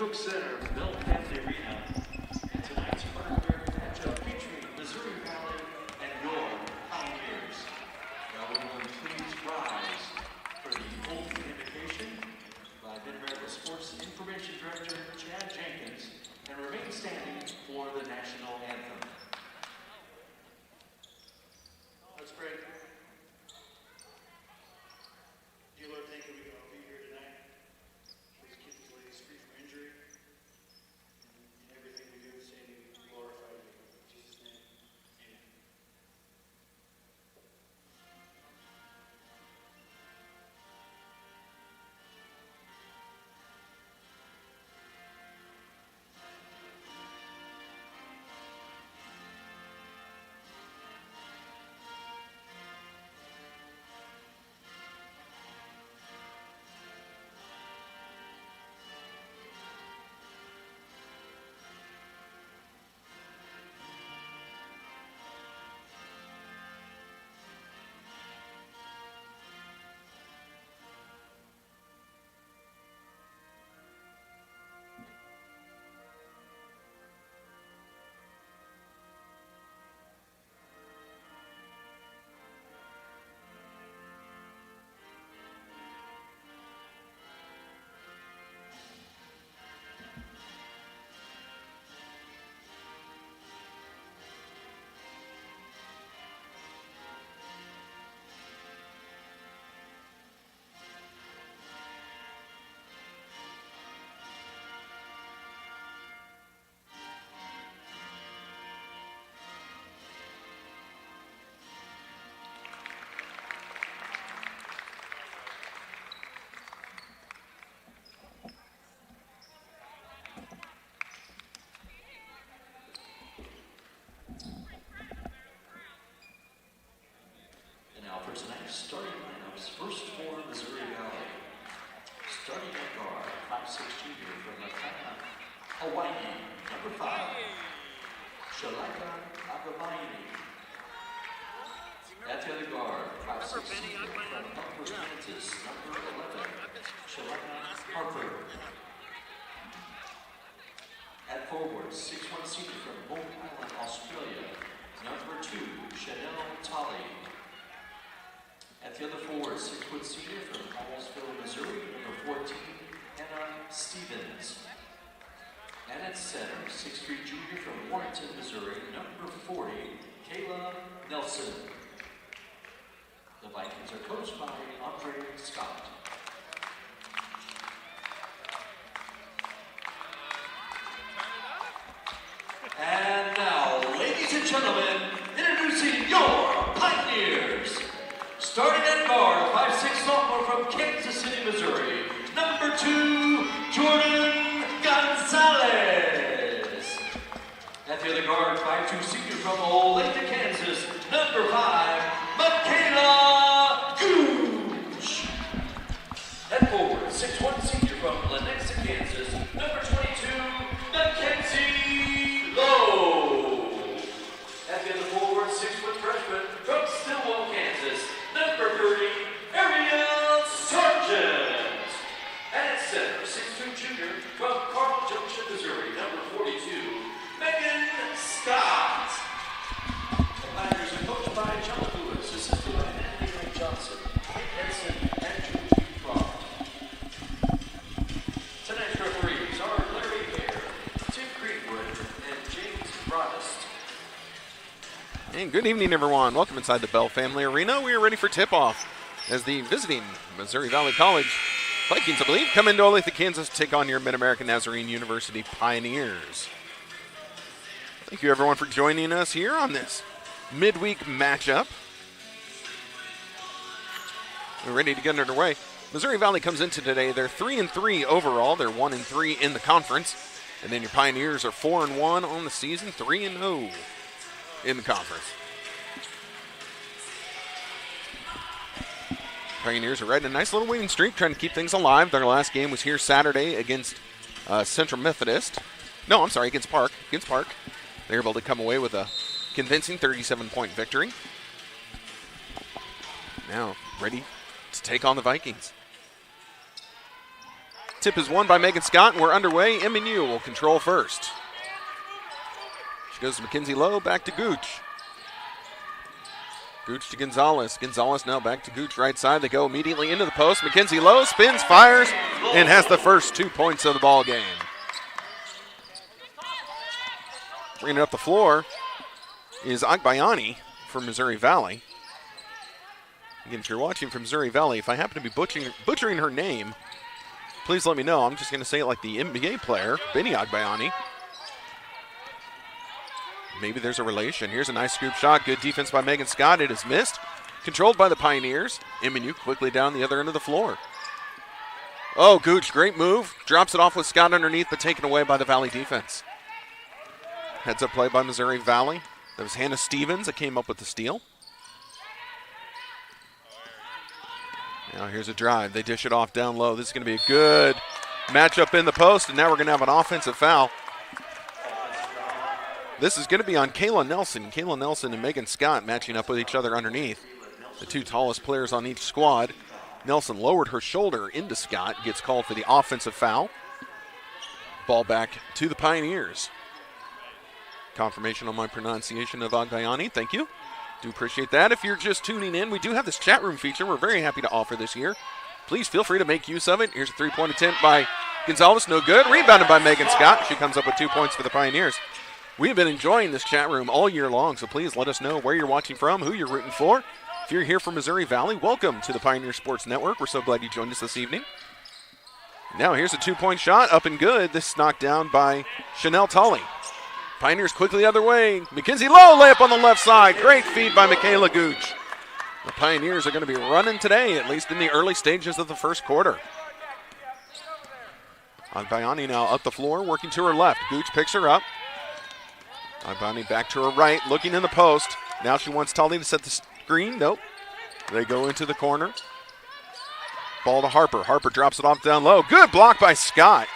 Cook Center, Bell Family Arena. And tonight's hardware matchup featuring Missouri Valley and your Pioneers. Now everyone please rise for the oath of invocation by Mid-America Sports Information Director Chad Jenkins, and remain standing for the national anthem. Let's pray. Dear Lord, thank you we can all be here tonight. Please keep these ladies free from injury. And in everything we do, say we glorify you. In Jesus' name, amen. For tonight's starting lineups, first for Missouri Valley. Starting at guard, 5'6" junior from Lahaina, Hawaii, number 5, Shalaka Agabaini. At the other guard, 5'6" senior from Upper Kansas, number 11, Shalaka Harper. At forward, 6'1" senior from Bowen Island, Australia, number 2, Chanel Talley. At the other forward, 6' senior from Hallsville, Missouri, number 14, Hannah Stevens. And at center, 6'3" junior from Warrenton, Missouri, number 40, Kayla Nelson. The Vikings are coached by Andre Scott. And now, ladies and gentlemen, introducing your Pioneers. Starting at guard, 5'6" sophomore from Kansas City, Missouri, number 2, Jordan Gonzalez. At the other guard, 5'2" senior from Olathe, Kansas, number 5, Michaela Gooch. At forward, 6'1" senior from Lenexa, Kansas, number 22, Mackenzie Lowe. At the other forward, 6' freshman from Stillwell, Kansas, number 30, Ariel Sargent. And at center, 6'2" junior from Carl Junction, Missouri, number 42, Megan Scott. The Pioneers are coached by John Lewis, assisted by Anthony Ray Johnson, Kate Henson, and George Fromm. Tonight's referees are Larry Hare, Tim Greenwood, and James Broadest. And good evening, everyone. Welcome inside the Bell Family Arena. We are ready for tip-off as the visiting Missouri Valley College Vikings, I believe, come into Olathe, Kansas to take on your Mid-American Nazarene University Pioneers. Thank you, everyone, for joining us here on this midweek matchup. We're ready to get underway. Missouri Valley comes into today. They're 3-3 overall. They're 1-3 in the conference. And then your Pioneers are 4-1 on the season, 3-0 in the conference. Pioneers are riding a nice little winning streak, trying to keep things alive. Their last game was here Saturday against Central Methodist. No, I'm sorry, against Park. They were able to come away with a convincing 37-point victory. Now ready to take on the Vikings. Tip is won by Megan Scott, and we're underway. MNU will control first. She goes to Mackenzie Lowe, back to Gooch. Gooch to Gonzalez. Gonzalez now back to Gooch, right side. They go immediately into the post. Mackenzie Lowe spins, fires, and has the first 2 points of the ball game. Bringing it up the floor is Agbayani from Missouri Valley. Again, if you're watching from Missouri Valley, if I happen to be butchering her name, please let me know. I'm just going to say it like the NBA player, Benny Agbayani. Maybe there's a relation. Here's a nice scoop shot. Good defense by Megan Scott. It is missed. Controlled by the Pioneers. MNU quickly down the other end of the floor. Oh, Gooch, great move. Drops it off with Scott underneath, but taken away by the Valley defense. Heads up play by Missouri Valley. That was Hannah Stevens that came up with the steal. Now here's a drive. They dish it off down low. This is going to be a good matchup in the post, and now we're going to have an offensive foul. This is going to be on Kayla Nelson. Kayla Nelson and Megan Scott matching up with each other underneath. The 2 tallest players on each squad. Nelson lowered her shoulder into Scott, gets called for the offensive foul. Ball back to the Pioneers. Confirmation on my pronunciation of Agbayani. Thank you. Do appreciate that. If you're just tuning in, we do have this chat room feature we're very happy to offer this year. Please feel free to make use of it. Here's a 3-point attempt by Gonzalez. No good. Rebounded by Megan Scott. She comes up with 2 points for the Pioneers. We have been enjoying this chat room all year long, so please let us know where you're watching from, who you're rooting for. If you're here from Missouri Valley, welcome to the Pioneer Sports Network. We're so glad you joined us this evening. Now here's a 2-point shot, up and good. This is knocked down by Chanel Tully. Pioneers quickly the other way. Mackenzie Lowe layup on the left side. Great feed by Michaela Gooch. The Pioneers are going to be running today, at least in the early stages of the first quarter. Agbayani now up the floor, working to her left. Gooch picks her up. Agbayani back to her right, looking in the post. Now she wants Tully to set the screen. Nope. They go into the corner. Ball to Harper. Harper drops it off down low. Good block by Scott.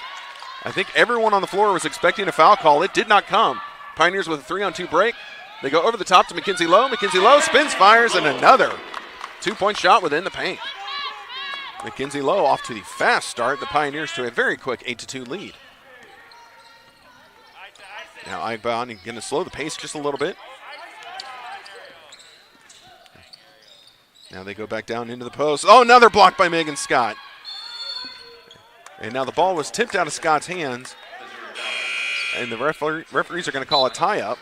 I think everyone on the floor was expecting a foul call. It did not come. Pioneers with a 3-on-2 break. They go over the top to Mackenzie Lowe. Mackenzie Lowe spins, fires, and another 2-point shot within the paint. Mackenzie Lowe off to the fast start. The Pioneers to a very quick 8-2 lead. Now Agbayani going to slow the pace just a little bit. Now they go back down into the post. Oh, another block by Megan Scott. And now the ball was tipped out of Scott's hands. And the referees are going to call a tie-up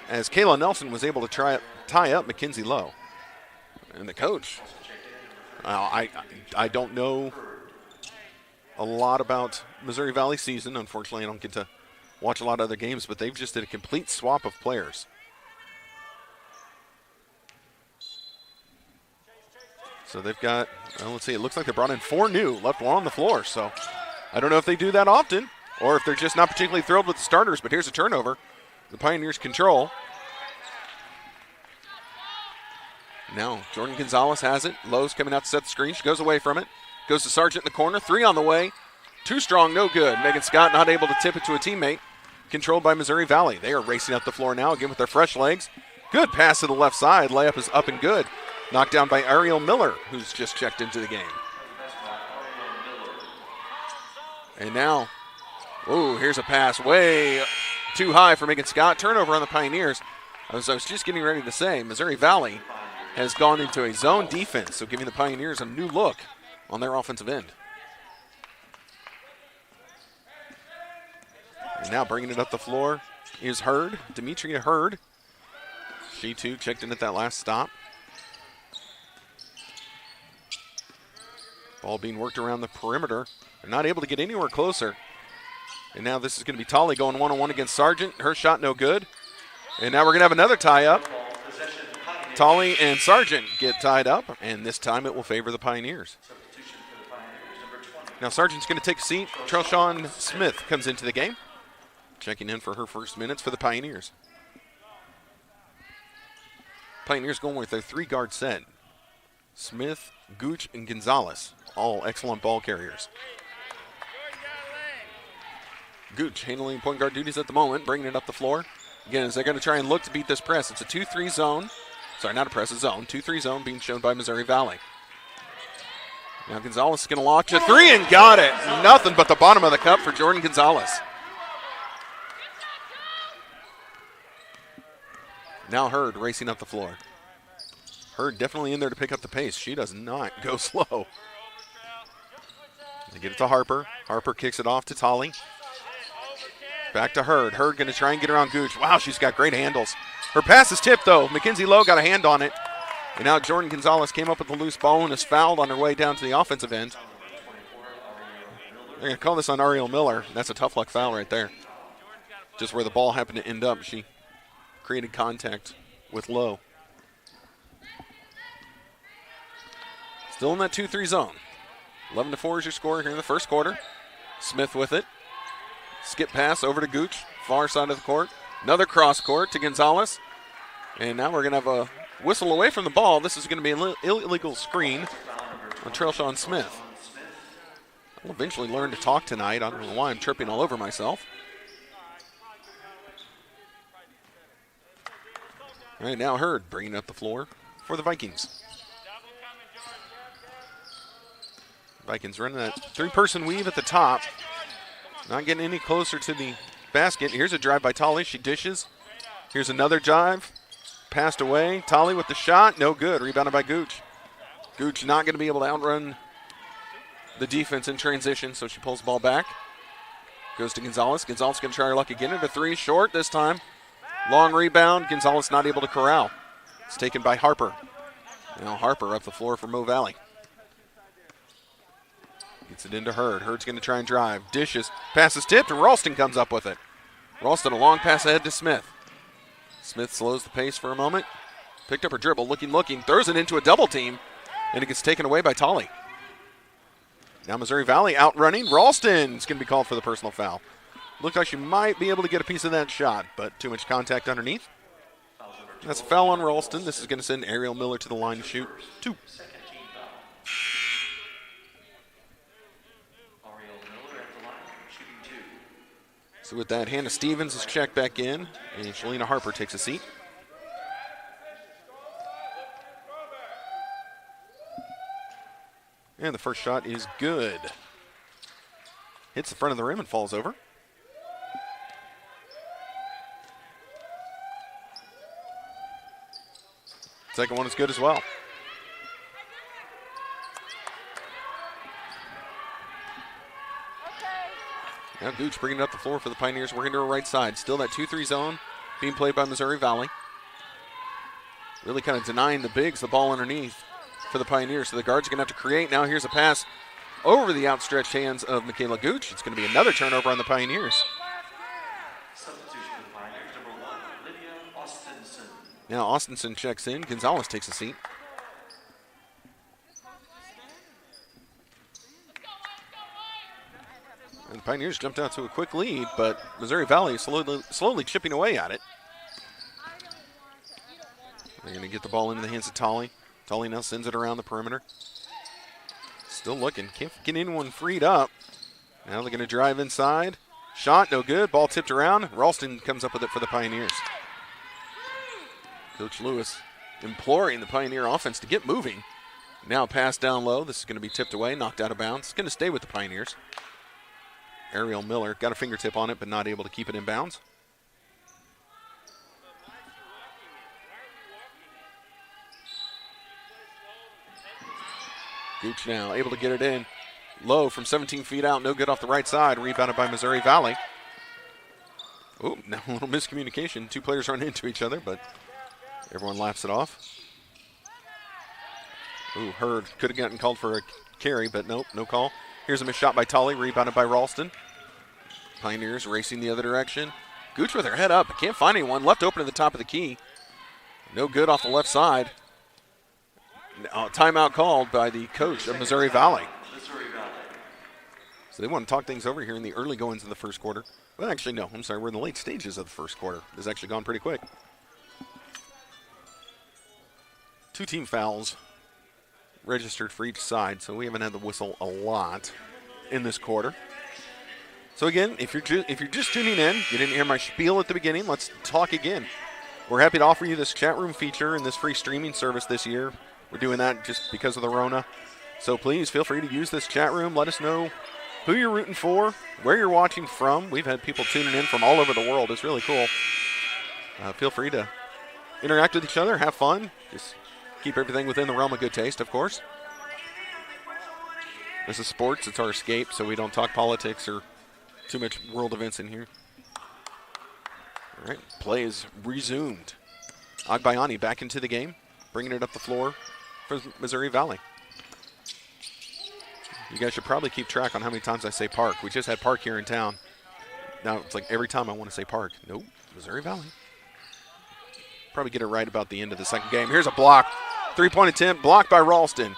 as Kayla Nelson was able to tie up Mackenzie Lowe. And the coach, I don't know a lot about Missouri Valley season. Unfortunately, I don't get to watch a lot of other games, but they've just did a complete swap of players. So they've got, let's see, it looks like they brought in 4 new, left 1 on the floor. So I don't know if they do that often or if they're just not particularly thrilled with the starters, but here's a turnover. The Pioneers control. Now Jordan Gonzalez has it. Lowe's coming out to set the screen. She goes away from it. Goes to Sargent in the corner. 3 on the way. Too strong, no good. Megan Scott not able to tip it to a teammate. Controlled by Missouri Valley. They are racing up the floor now, again with their fresh legs. Good pass to the left side. Layup is up and good. Knocked down by Ariel Miller, who's just checked into the game. And now, here's a pass way too high for Megan Scott. Turnover on the Pioneers. As I was just getting ready to say, Missouri Valley has gone into a zone defense, so giving the Pioneers a new look on their offensive end. And now bringing it up the floor is Hurd, Demetria Hurd. She too checked in at that last stop. Ball being worked around the perimeter. They're not able to get anywhere closer. And now this is going to be Tully going 1-on-1 against Sargent. Her shot no good. And now we're going to have another tie-up. Tully and Sargent get tied up, and this time it will favor the Pioneers. Now Sargent's going to take a seat. Trelshawn Smith comes into the game, checking in for her first minutes for the Pioneers. Pioneers going with their 3-guard set. Smith, Gooch, and Gonzalez, all excellent ball carriers. Gooch handling point guard duties at the moment, bringing it up the floor. Again, as they're going to try and look to beat this press. It's a 2-3 zone. Sorry, not a press, a zone. 2-3 zone being shown by Missouri Valley. Now Gonzalez is going to launch a three and got it. Nothing but the bottom of the cup for Jordan Gonzalez. Now Hurd racing up the floor. Hurd definitely in there to pick up the pace. She does not go slow. They get it to Harper. Harper kicks it off to Tolly. Back to Hurd. Hurd going to try and get around Gooch. Wow, she's got great handles. Her pass is tipped, though. Mackenzie Lowe got a hand on it. And now Jordan Gonzalez came up with the loose ball and is fouled on her way down to the offensive end. They're going to call this on Ariel Miller. That's a tough luck foul right there. Just where the ball happened to end up, she created contact with Lowe. Still in that 2-3 zone. 11-4 is your score here in the first quarter. Smith with it. Skip pass over to Gooch, far side of the court. Another cross court to Gonzalez. And now we're going to have a whistle away from the ball. This is going to be an illegal screen on Trailshawn Smith. I'll eventually learn to talk tonight. I don't know why I'm tripping all over myself. All right, now Hurd bringing up the floor for the Vikings. Vikings running that three-person weave at the top. Not getting any closer to the basket. Here's a drive by Tolly. She dishes. Here's another drive. Passed away. Tolly with the shot. No good. Rebounded by Gooch. Gooch not going to be able to outrun the defense in transition, so she pulls the ball back. Goes to Gonzalez. Gonzalez going to try her luck again at a three. Short this time. Long rebound. Gonzalez not able to corral. It's taken by Harper. Now Harper up the floor for Mo Valley. Gets it into Hurd. Hurd's going to try and drive. Dishes. Pass is tipped, and Ralston comes up with it. Ralston a long pass ahead to Smith. Smith slows the pace for a moment. Picked up her dribble. Looking. Throws it into a double team, and it gets taken away by Tolly. Now Missouri Valley outrunning. Ralston's going to be called for the personal foul. Looked like she might be able to get a piece of that shot, but too much contact underneath. That's a foul on Ralston. This is going to send Ariel Miller to the line to shoot two. So with that, Hannah Stevens is checked back in, and Shalina Harper takes a seat. And the first shot is good. Hits the front of the rim and falls over. Second one is good as well. Now Gooch bringing it up the floor for the Pioneers, working to her right side. Still that 2-3 zone being played by Missouri Valley. Really kind of denying the bigs the ball underneath for the Pioneers. So the guards are going to have to create. Now here's a pass over the outstretched hands of Michaela Gooch. It's going to be another turnover on the Pioneers. Substitution for the Pioneers, number 1, Lydia Austinson. Now Austinson checks in. Gonzalez takes a seat. And the Pioneers jumped out to a quick lead, but Missouri Valley is slowly chipping away at it. They're going to get the ball into the hands of Tolly. Tolly now sends it around the perimeter. Still looking. Can't get anyone freed up. Now they're going to drive inside. Shot, no good. Ball tipped around. Ralston comes up with it for the Pioneers. Coach Lewis imploring the Pioneer offense to get moving. Now pass down low. This is going to be tipped away, knocked out of bounds. It's going to stay with the Pioneers. Ariel Miller got a fingertip on it, but not able to keep it in bounds. Gooch now able to get it in. Low from 17 feet out, no good off the right side. Rebounded by Missouri Valley. Oh, now a little miscommunication. Two players run into each other, but everyone laughs it off. Ooh, Hurd could have gotten called for a carry, but nope, no call. Here's a missed shot by Tolly, rebounded by Ralston. Pioneers racing the other direction. Gooch with her head up, but can't find anyone. Left open at the top of the key. No good off the left side. Timeout called by the coach of Missouri Valley. So they want to talk things over here in the early goings of the first quarter. Well, actually, no. I'm sorry. We're in the late stages of the first quarter. This has actually gone pretty quick. 2 team fouls registered for each side, so we haven't had the whistle a lot in this quarter. So again, if you're just tuning in, you didn't hear my spiel at the beginning, let's talk again. We're happy to offer you this chat room feature and this free streaming service this year. We're doing that just because of the Rona. So please feel free to use this chat room. Let us know who you're rooting for, where you're watching from. We've had people tuning in from all over the world. It's really cool. Feel free to interact with each other, have fun. Just keep everything within the realm of good taste, of course. This is sports. It's our escape, so we don't talk politics or too much world events in here. All right, play is resumed. Agbayani back into the game, bringing it up the floor for Missouri Valley. You guys should probably keep track on how many times I say park. We just had park here in town. Now it's like every time I want to say park. Nope, Missouri Valley. Probably get it right about the end of the second game. Here's a block. Three-point attempt blocked by Ralston.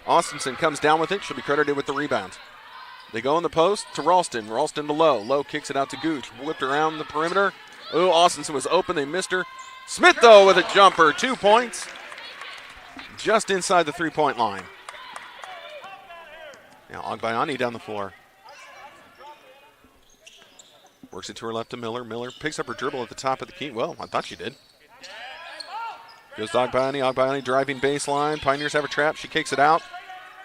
Austinson comes down with it. She'll be credited with the rebound. They go in the post to Ralston. Ralston to Lowe. Lowe kicks it out to Gooch. Whipped around the perimeter. Oh, Austinson was open. They missed her. Smith, though, with a jumper. 2 points. Just inside the three-point line. Now Agbayani down the floor. Works it to her left to Miller. Miller picks up her dribble at the top of the key. Well, I thought she did. Goes to Agbayani. Agbayani driving baseline. Pioneers have a trap. She kicks it out.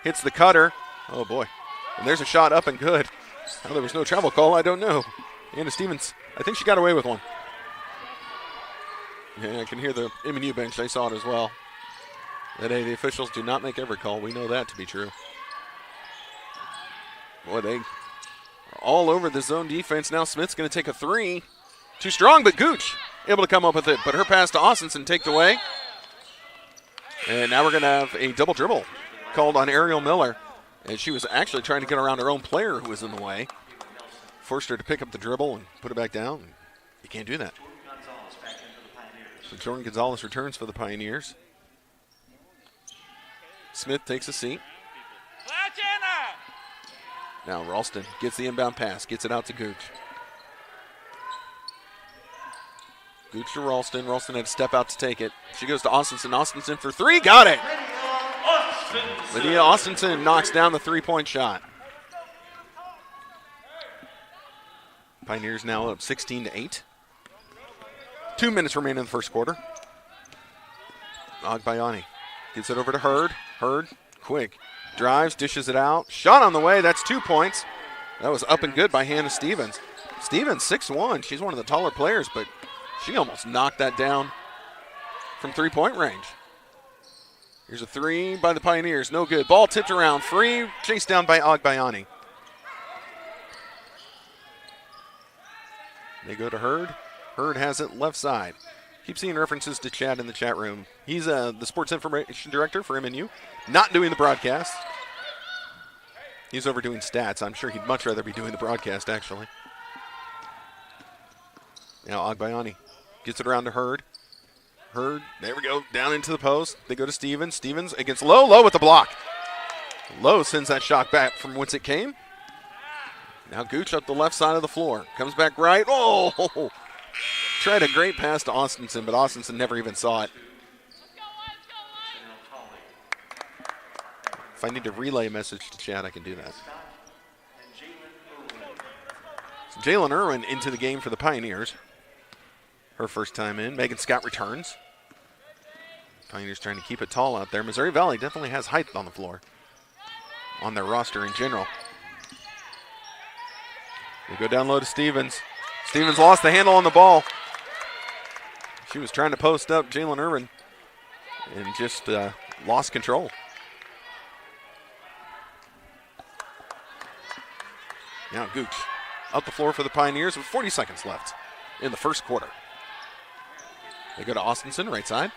Hits the cutter. Oh, boy. And there's a shot up and good. How there was no travel call, I don't know. Anna Stevens, I think she got away with one. Yeah, I can hear the MNU bench. They saw it as well. That, hey, the officials do not make every call. We know that to be true. Boy, they are all over the zone defense. Now Smith's going to take a three. Too strong, but Gooch able to come up with it. But her pass to Austinson taken away. And now we're going to have a double dribble called on Ariel Miller. And she was actually trying to get around her own player who was in the way. Forced her to pick up the dribble and put it back down. You can't do that. So Jordan Gonzalez returns for the Pioneers. Smith takes a seat. Now Ralston gets the inbound pass, gets it out to Gooch. Gooch to Ralston. Ralston had to step out to take it. She goes to Austinson. Austinson for three. Got it. Lydia Austinson knocks down the three-point shot. Pioneers now up 16-8. 2 minutes remain in the first quarter. Agbayani gets it over to Hurd. Hurd, quick. Drives, dishes it out. Shot on the way. That's 2 points. That was up and good by Hannah Stevens. Stevens, 6'1". She's one of the taller players, but she almost knocked that down from three-point range. Here's a three by the Pioneers. No good. Ball tipped around. Free. Chased down by Agbayani. They go to Hurd. Hurd has it left side. Keep seeing references to Chad in the chat room. He's the sports information director for MNU. Not doing the broadcast. He's over doing stats. I'm sure he'd much rather be doing the broadcast, actually. Now Agbayani gets it around to Hurd. Hurd, there we go, down into the post. They go to Stevens. Stevens against Lowe. Lowe with the block. Lowe sends that shot back from whence it came. Now Gooch up the left side of the floor. Comes back right. Oh! Tried a great pass to Austinson, but Austinson never even saw it. If I need to relay a message to Chad, I can do that. So Jalen Irwin into the game for the Pioneers. Her first time in. Megan Scott returns. Pioneers trying to keep it tall out there. Missouri Valley definitely has height on the floor, on their roster in general. They go down low to Stevens. Stevens lost the handle on the ball. She was trying to post up Jalen Irwin and just lost control. Now Gooch up the floor for the Pioneers with 40 seconds left in the first quarter. They go to Austinson, right side.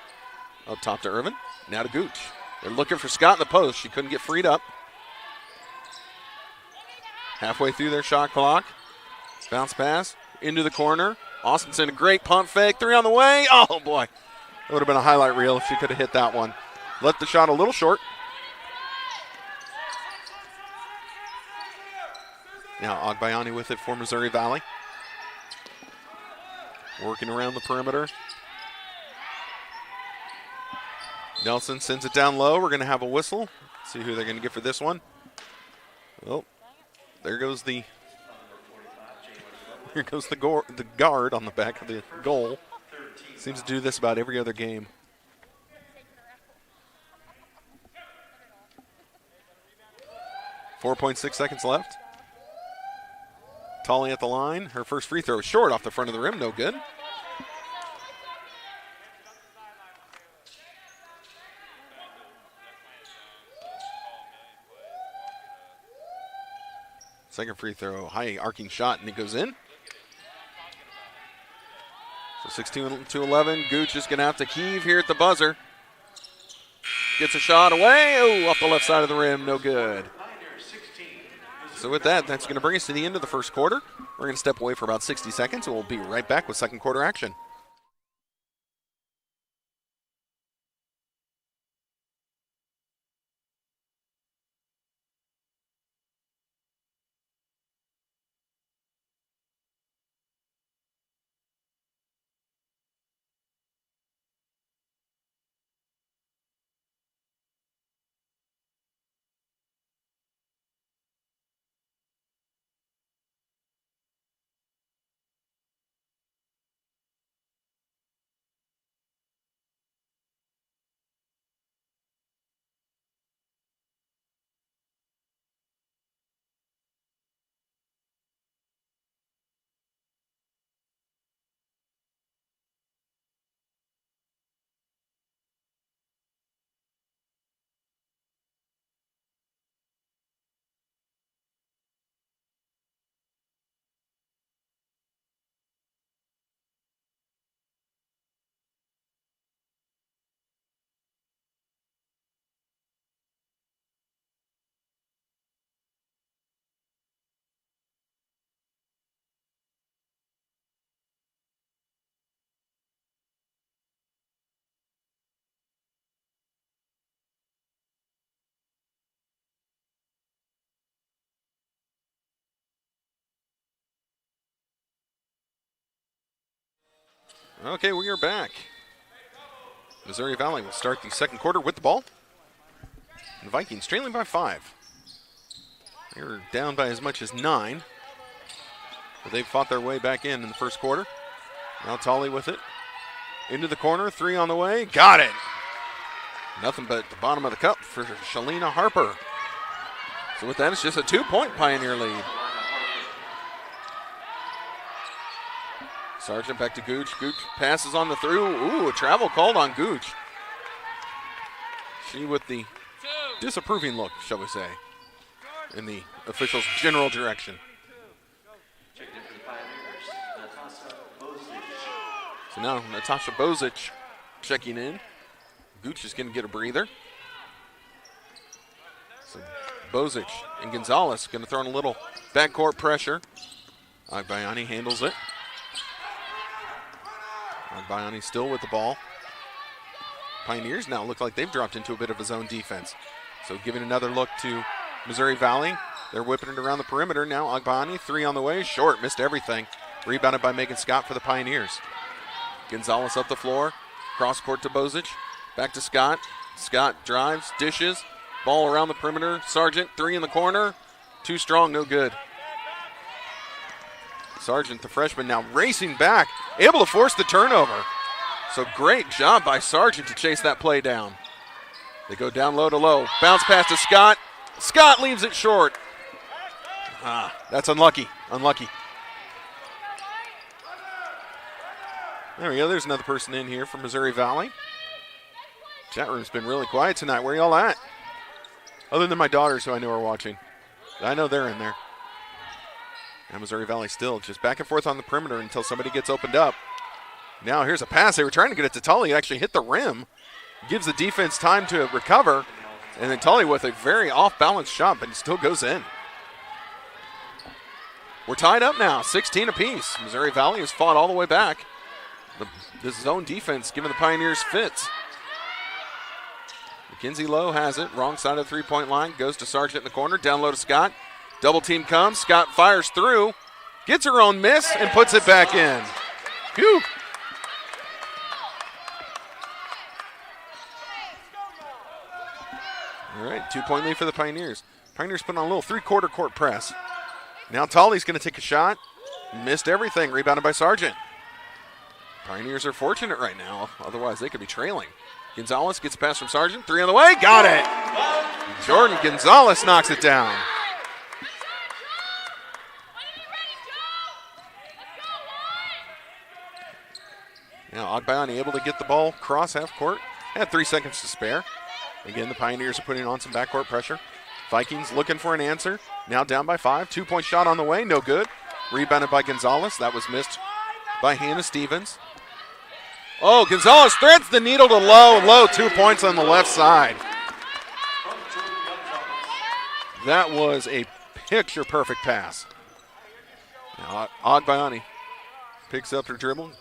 Up top to Irvin. Now to Gooch. They're looking for Scott in the post. She couldn't get freed up. Halfway through their shot clock. Bounce pass into the corner. Austinson, a great pump fake. Three on the way. Oh, boy. That would have been a highlight reel if she could have hit that one. Left the shot a little short. Now Agbayani with it for Missouri Valley. Working around the perimeter. Nelson sends it down low. We're going to have a whistle. See who they're going to get for this one. Oh, there goes the guard on the back of the goal. Seems to do this about every other game. 4.6 seconds left. Tolley at the line. Her first free throw is short off the front of the rim. No good. Second free throw, high arcing shot, and it goes in. So 16 to 11. Gooch is going to have to heave here at the buzzer. Gets a shot away. Oh, off the left side of the rim. No good. So with that, that's going to bring us to the end of the first quarter. We're going to step away for about 60 seconds, and we'll be right back with second quarter action. Okay, we are back. Missouri Valley will start the second quarter with the ball. The Vikings trailing by 5. They were down by as much as 9. But they've fought their way back in the first quarter. Now Tolley with it. Into the corner, 3 on the way. Got it! Nothing but the bottom of the cup for Shalina Harper. So with that, it's just a 2-point Pioneer lead. Sargent back to Gooch. Gooch passes on the through. Ooh, a travel called on Gooch. She with the disapproving look, shall we say, in the official's general direction. So now Natasha Bozic checking in. Gooch is going to get a breather. So Bozic and Gonzalez going to throw in a little backcourt pressure. Agbayani handles it. Agbayani still with the ball. Pioneers now look like they've dropped into a bit of a zone defense. So giving another look to Missouri Valley. They're whipping it around the perimeter now. Agbayani, 3 on the way. Short, missed everything. Rebounded by Megan Scott for the Pioneers. Gonzalez up the floor. Cross court to Bozic. Back to Scott. Scott drives, dishes. Ball around the perimeter. Sargent, 3 in the corner. Too strong, no good. Sargent, the freshman, now racing back. Able to force the turnover. So great job by Sargent to chase that play down. They go down low to low. Bounce pass to Scott. Scott leaves it short. That's unlucky. Unlucky. There we go. There's another person in here from Missouri Valley. Chat room's been really quiet tonight. Where y'all at? Other than my daughters who I know are watching. I know they're in there. And Missouri Valley still just back and forth on the perimeter until somebody gets opened up. Now here's a pass. They were trying to get it to Tolley. It actually hit the rim. Gives the defense time to recover. And then Tolley with a very off-balance shot, but it still goes in. We're tied up now, 16 apiece. Missouri Valley has fought all the way back. The zone defense giving the Pioneers fits. Mackenzie Lowe has it. Wrong side of the three-point line. Goes to Sargent in the corner. Down low to Scott. Double team comes. Scott fires through. Gets her own miss and puts it back in. Phew. All right, 2-point lead for the Pioneers. Pioneers putting on a little three-quarter court press. Now Tolley's going to take a shot. Missed everything. Rebounded by Sargent. Pioneers are fortunate right now. Otherwise, they could be trailing. Gonzalez gets a pass from Sargent. 3 on the way. Got it. Jordan Gonzalez knocks it down. Now Agbayani able to get the ball across half court. Had 3 seconds to spare. Again, the Pioneers are putting on some backcourt pressure. Vikings looking for an answer. Now down by 5. 2-point shot on the way. No good. Rebounded by Gonzalez. That was missed by Hannah Stevens. Oh, Gonzalez threads the needle to Lowe. Lowe, 2 points on the left side. That was a picture-perfect pass. Now Agbayani picks up her dribble.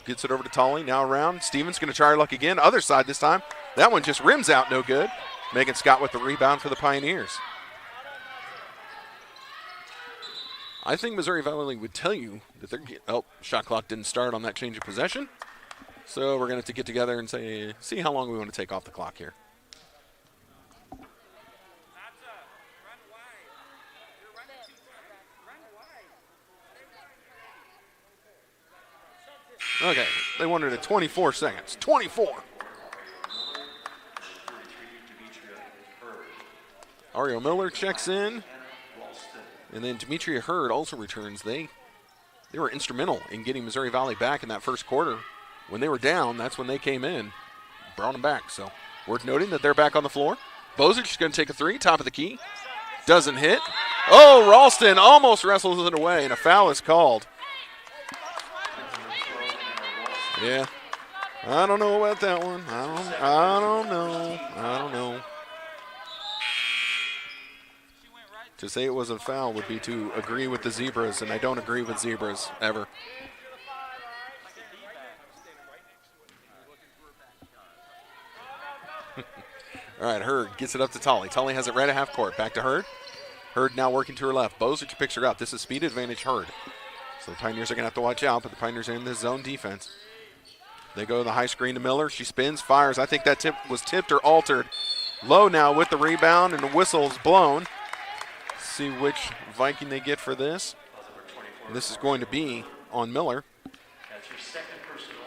Gets it over to Tolley. Now around. Stevens going to try her luck again. Other side this time. That one just rims out. No good. Megan Scott with the rebound for the Pioneers. I think Missouri Valley would tell you that they're shot clock didn't start on that change of possession. So we're going to have to get together and see how long we want to take off the clock here. Okay, they wanted it 24 seconds. 24. Ario Miller checks in. And then Demetria Hurd also returns. They were instrumental in getting Missouri Valley back in that first quarter. When they were down, that's when they came in, brought them back. So worth noting that they're back on the floor. Bozic is going to take a three, top of the key. Doesn't hit. Oh, Ralston almost wrestles it away, and a foul is called. Yeah, I don't know about that one. I don't know. To say it was a foul would be to agree with the Zebras, and I don't agree with Zebras ever. All right, Hurd gets it up to Tolley. Tolley has it right at half court. Back to Hurd. Hurd now working to her left. Bozic picks her up. This is speed advantage Hurd. So the Pioneers are going to have to watch out, but the Pioneers are in this zone defense. They go to the high screen to Miller. She spins, fires. I think that tip was tipped or altered. Lowe now with the rebound, and the whistle's blown. See which Viking they get for this. And this is going to be on Miller. That's your second personal,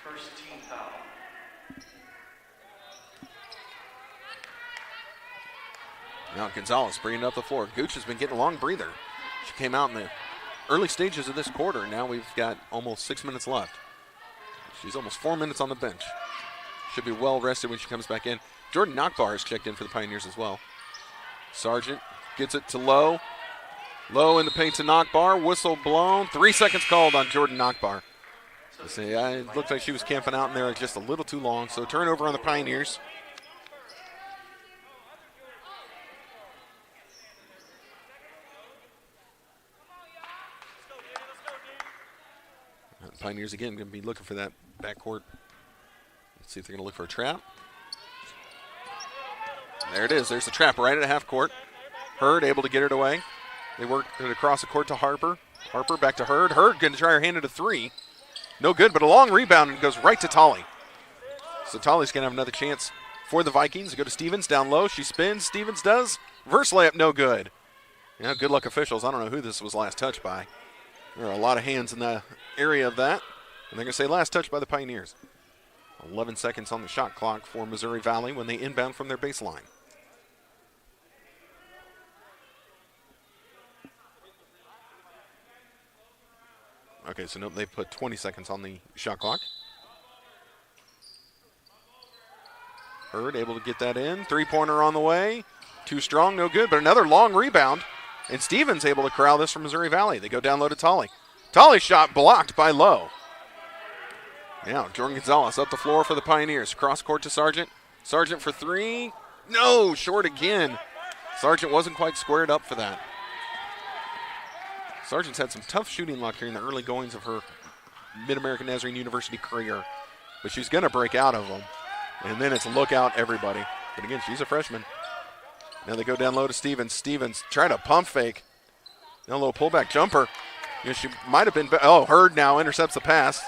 first team foul. Now Gonzalez bringing it up the floor. Gooch has been getting a long breather. She came out in the early stages of this quarter. Now we've got almost 6 minutes left. She's almost 4 minutes on the bench. Should be well rested when she comes back in. Jordan Knockbar has checked in for the Pioneers as well. Sargent gets it to Lowe. Lowe in the paint to Knockbar. Whistle blown. 3 seconds called on Jordan Knockbar. It looked like she was camping out in there just a little too long. So turnover on the Pioneers. Pioneers again going to be looking for that backcourt. Let's see if they're going to look for a trap. There it is. There's the trap right at half court. Hurd able to get it away. They work it across the court to Harper. Harper back to Hurd. Hurd going to try her hand at a three. No good, but a long rebound and goes right to Tolley. So Tolley's going to have another chance for the Vikings. They go to Stevens down low. She spins. Stevens does. Reverse layup, no good. Yeah, good luck officials. I don't know who this was last touched by. There are a lot of hands in the area of that. And they're going to say last touch by the Pioneers. 11 seconds on the shot clock for Missouri Valley when they inbound from their baseline. Okay, so nope, they put 20 seconds on the shot clock. Hurd able to get that in. Three-pointer on the way. Too strong, no good, but another long rebound. And Stevens able to corral this from Missouri Valley. They go down low to Tolley. Tolley's shot blocked by Lowe. Now Jordan Gonzalez up the floor for the Pioneers. Cross court to Sargent. Sargent for three. No, short again. Sargent wasn't quite squared up for that. Sargent's had some tough shooting luck here in the early goings of her Mid-American Nazarene University career. But she's going to break out of them. And then it's look out everybody. But again, she's a freshman. Now they go down low to Stevens. Stevens trying to pump fake. Now a little pullback jumper. She might have been, Hurd now intercepts the pass.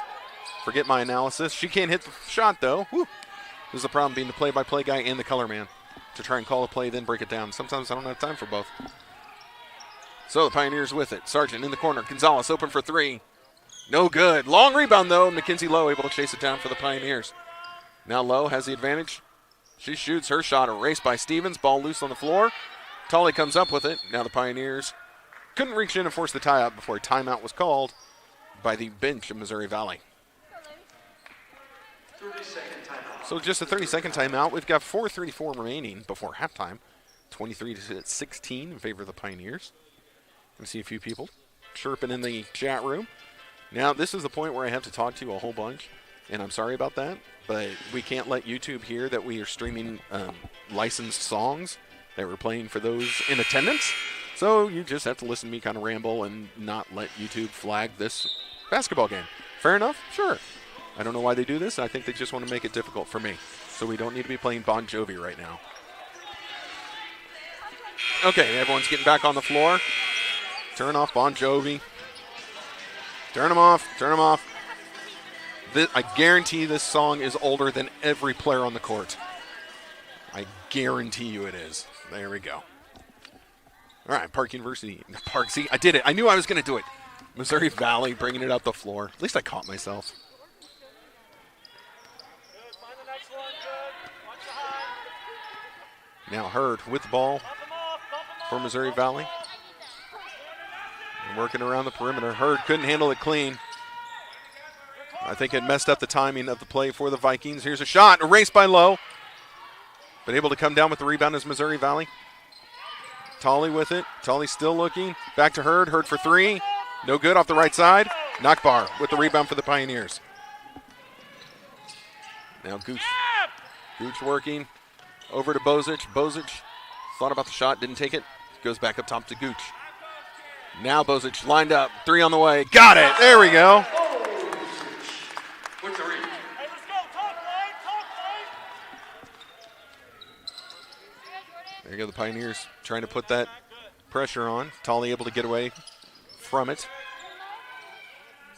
Forget my analysis. She can't hit the shot though. Whew. This is the problem being the play-by-play guy and the color man. To try and call a play, then break it down. Sometimes I don't have time for both. So the Pioneers with it. Sargent in the corner. Gonzalez open for three. No good. Long rebound though. Mackenzie Lowe able to chase it down for the Pioneers. Now Lowe has the advantage. She shoots her shot, erased by Stevens. Ball loose on the floor. Tolley comes up with it. Now the Pioneers couldn't reach in and force the tie-out before a timeout was called by the bench of Missouri Valley. 30-second timeout. So just a 30-second timeout. We've got 4:34 remaining before halftime. 23-16 in favor of the Pioneers. I see a few people chirping in the chat room. Now, this is the point where I have to talk to you a whole bunch, and I'm sorry about that, but we can't let YouTube hear that we are streaming licensed songs that we're playing for those in attendance. So you just have to listen to me kind of ramble and not let YouTube flag this basketball game. Fair enough? Sure. I don't know why they do this. I think they just want to make it difficult for me. So we don't need to be playing Bon Jovi right now. Okay, everyone's getting back on the floor. Turn off Bon Jovi. Turn them off. Turn them off. I guarantee this song is older than every player on the court. I guarantee you it is. There we go. All right, Park University. Park, see, I did it. I knew I was going to do it. Missouri Valley bringing it up the floor. At least I caught myself. Now Hurd with the ball for Missouri Valley. And working around the perimeter. Hurd couldn't handle it clean. I think it messed up the timing of the play for the Vikings. Here's a shot, erased by Lowe. But able to come down with the rebound is Missouri Valley. Tolley with it. Tolley still looking. Back to Hurd. Hurd for three. No good off the right side. Nakbar with the rebound for the Pioneers. Now Gooch. Gooch working. Over to Bozic. Bozic thought about the shot, didn't take it. Goes back up top to Gooch. Now Bozic lined up. Three on the way. Got it. There we go. There you go, the Pioneers trying to put that pressure on. Tolley able to get away from it.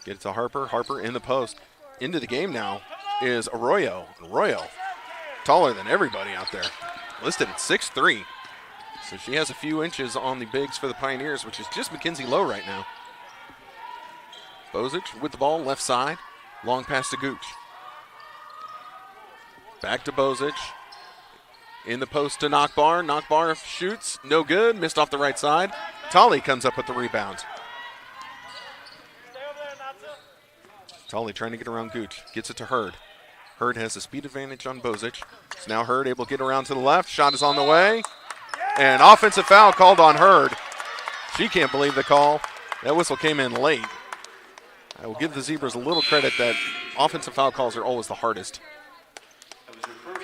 Get it to Harper. Harper in the post. Into the game now is Arroyo. Arroyo, taller than everybody out there. Listed at 6'3". So she has a few inches on the bigs for the Pioneers, which is just Mackenzie Lowe right now. Bozic with the ball, left side. Long pass to Gooch. Back to Bozic. In the post to Nakbar. Nakbar shoots. No good. Missed off the right side. Tolley comes up with the rebound. Tolley trying to get around Gooch. Gets it to Hurd. Hurd has the speed advantage on Bozic. So now Hurd able to get around to the left. Shot is on the way. And offensive foul called on Hurd. She can't believe the call. That whistle came in late. I will give the Zebras a little credit that offensive foul calls are always the hardest.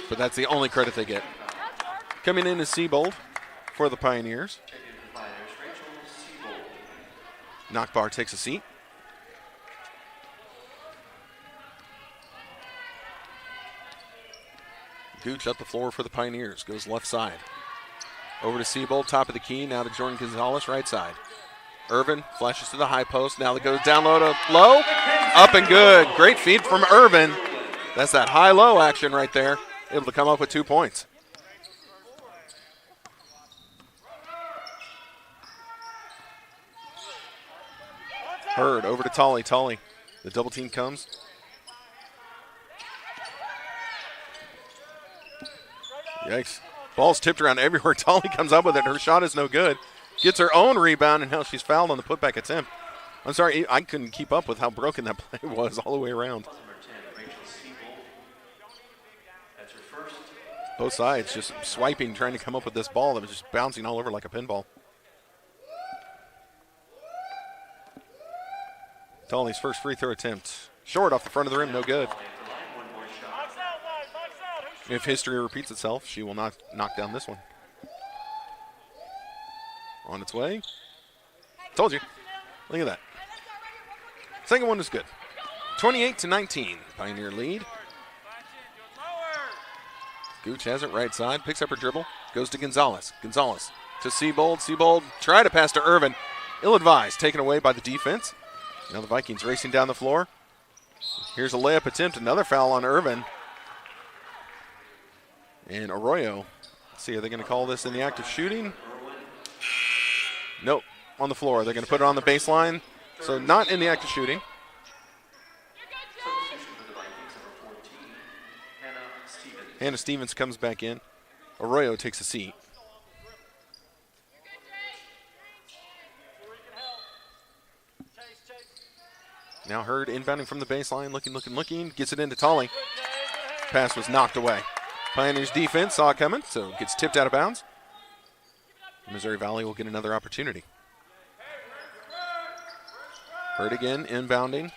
But that's the only credit they get. Coming in is Siebold for the Pioneers. Nakbar takes a seat. Gooch up the floor for the Pioneers. Goes left side. Over to Siebold, top of the key. Now to Jordan Gonzalez, right side. Irvin flashes to the high post. Now it goes down low to Low. Up and good. Great feed from Irvin. That's that high-low action right there. Able to come up with 2 points. Hurd over to Tolley. Tolley. The double team comes. Yikes. Ball's tipped around everywhere. Tolley comes up with it. Her shot is no good. Gets her own rebound, and now she's fouled on the putback attempt. I'm sorry, I couldn't keep up with how broken that play was all the way around. Both sides just swiping, trying to come up with this ball that was just bouncing all over like a pinball. Tolley's first free throw attempt. Short off the front of the rim, no good. If history repeats itself, she will not knock down this one. On its way. Told you. Look at that. Second one is good. 28-19. Pioneer lead. Gooch has it right side. Picks up her dribble. Goes to Gonzalez. Gonzalez to Siebold. Siebold try to pass to Irvin. Ill-advised. Taken away by the defense. Now the Vikings racing down the floor. Here's a layup attempt. Another foul on Irvin. And Arroyo. Let's see, are they going to call this in the act of shooting? Nope. On the floor. They're going to put it on the baseline. So not in the act of shooting. Hannah Stevens comes back in. Arroyo takes a seat. Now Hurd inbounding from the baseline. Looking. Gets it into Tolley. Pass was knocked away. Pioneers defense saw it coming, so it gets tipped out of bounds. Missouri Valley will get another opportunity. Hurd again, inbounding.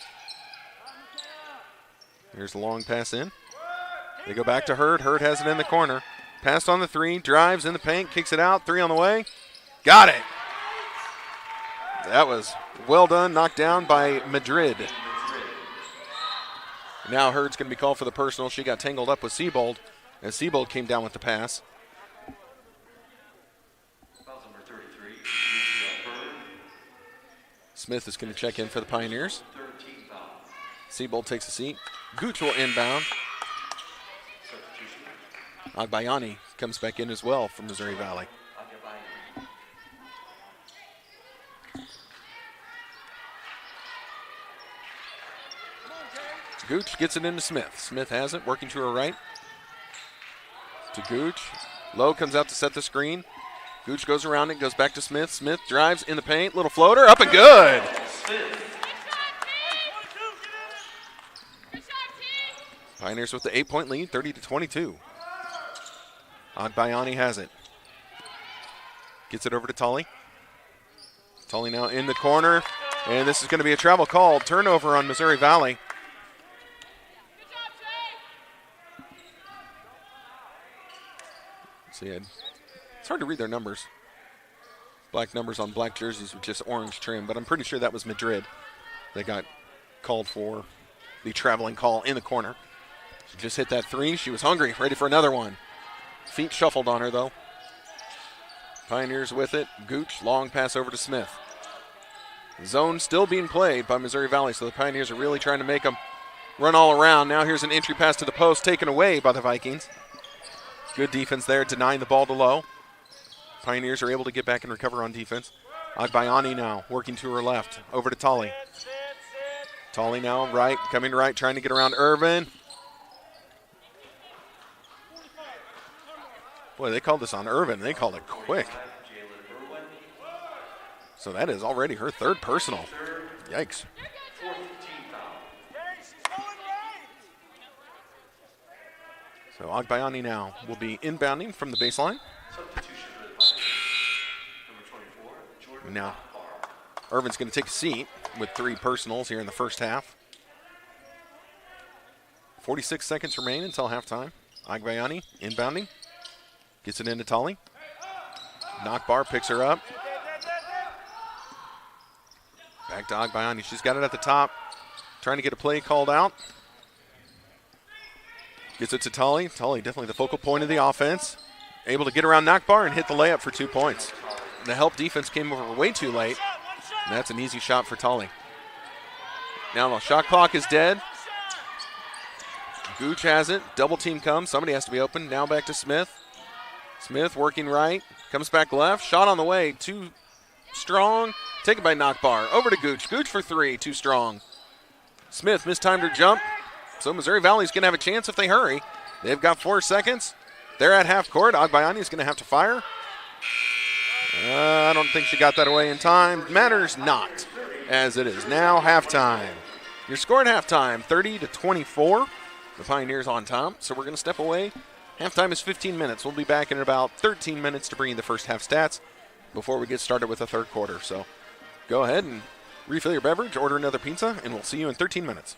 Here's the long pass in. They go back to Hurd. Hurd has it in the corner. Passed on the three, drives in the paint, kicks it out. Three on the way. Got it. That was well done, knocked down by Madrid. Now Hurd's going to be called for the personal. She got tangled up with Siebold, as Siebold came down with the pass. Smith is going to check in for the Pioneers. Siebold takes a seat. Gooch will inbound. Agbayani comes back in as well from Missouri Valley. Gooch gets it into Smith. Smith has it, working to her right. To Gooch. Lowe comes out to set the screen. Gooch goes around it, goes back to Smith. Smith drives in the paint. Little floater, up and good. Pioneers with the 8-point lead, 30-22. Agbayani has it. Gets it over to Tully. Tully now in the corner. And this is going to be a travel call. Turnover on Missouri Valley. See, it's hard to read their numbers. Black numbers on black jerseys with just orange trim, but I'm pretty sure that was Madrid. They got called for the traveling call in the corner. She just hit that three. She was hungry, ready for another one. Feet shuffled on her, though. Pioneers with it. Gooch, long pass over to Smith. Zone still being played by Missouri Valley, so the Pioneers are really trying to make them run all around. Now here's an entry pass to the post, taken away by the Vikings. Good defense there, denying the ball to Lowe. Pioneers are able to get back and recover on defense. Agbayani now working to her left, over to Tully. Tully now right, coming right, trying to get around Irvin. Boy, they called this on Irvin. They called it quick. So that is already her third personal. Yikes. So Agbayani now will be inbounding from the baseline. Now, Irvin's going to take a seat with 3 personals here in the first half. 46 seconds remain until halftime. Agbayani inbounding. Gets it into Tully. Knockbar picks her up. Back to Agbayani. She's got it at the top. Trying to get a play called out. Gets it to Tully. Tully definitely the focal point of the offense. Able to get around Knockbar and hit the layup for 2 points. The help defense came over way too late. And that's an easy shot for Tully. Now the shot clock is dead. Gooch has it. Double team comes. Somebody has to be open. Now back to Smith. Smith working right. Comes back left. Shot on the way. Too strong. Taken by Knockbar. Over to Gooch. Gooch for 3. Too strong. Smith mistimed her jump. So Missouri Valley's going to have a chance if they hurry. They've got 4 seconds. They're at half court. Agbayani is going to have to fire. I don't think she got that away in time. Matters not, as it is now halftime. Your score at halftime, 30-24. The Pioneers on top, so we're going to step away. Halftime is 15 minutes. We'll be back in about 13 minutes to bring you the first half stats before we get started with the third quarter. So go ahead and refill your beverage, order another pizza, and we'll see you in 13 minutes.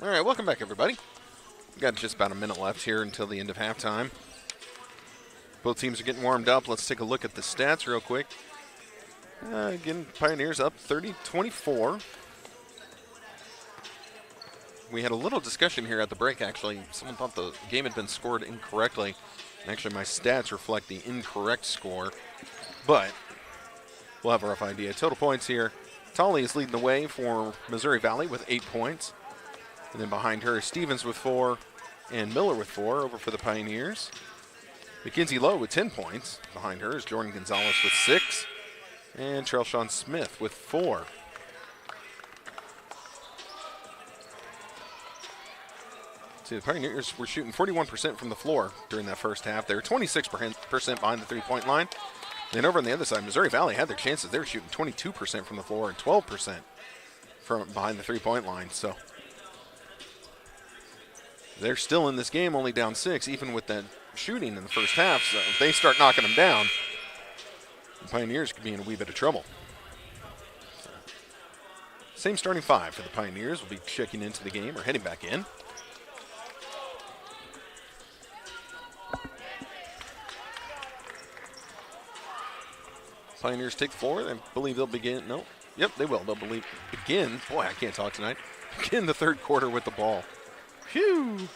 All right, welcome back, everybody. We've got just about a minute left here until the end of halftime. Both teams are getting warmed up. Let's take a look at the stats real quick. Again, Pioneers up 30-24. We had a little discussion here at the break, actually. Someone thought the game had been scored incorrectly. Actually, my stats reflect the incorrect score. But we'll have a rough idea. Total points here. Tolley is leading the way for Missouri Valley with 8 points. And then behind her, Stevens with 4 and Miller with 4 over for the Pioneers. Mackenzie Lowe with 10 points. Behind her is Jordan Gonzalez with 6 and Trelshawn Smith with 4. See, the Pioneers were shooting 41% from the floor during that first half. They were 26% behind the three-point line. Then over on the other side, Missouri Valley had their chances. They were shooting 22% from the floor and 12% from behind the three-point line. So they're still in this game, only down 6, even with that shooting in the first half. So if they start knocking them down, the Pioneers could be in a wee bit of trouble. Same starting 5 for the Pioneers. Will be checking into the game or heading back in. Pioneers take the floor. I believe they'll begin. No. Yep, they will. They'll begin. Boy, I can't talk tonight. Begin the third quarter with the ball. Phew.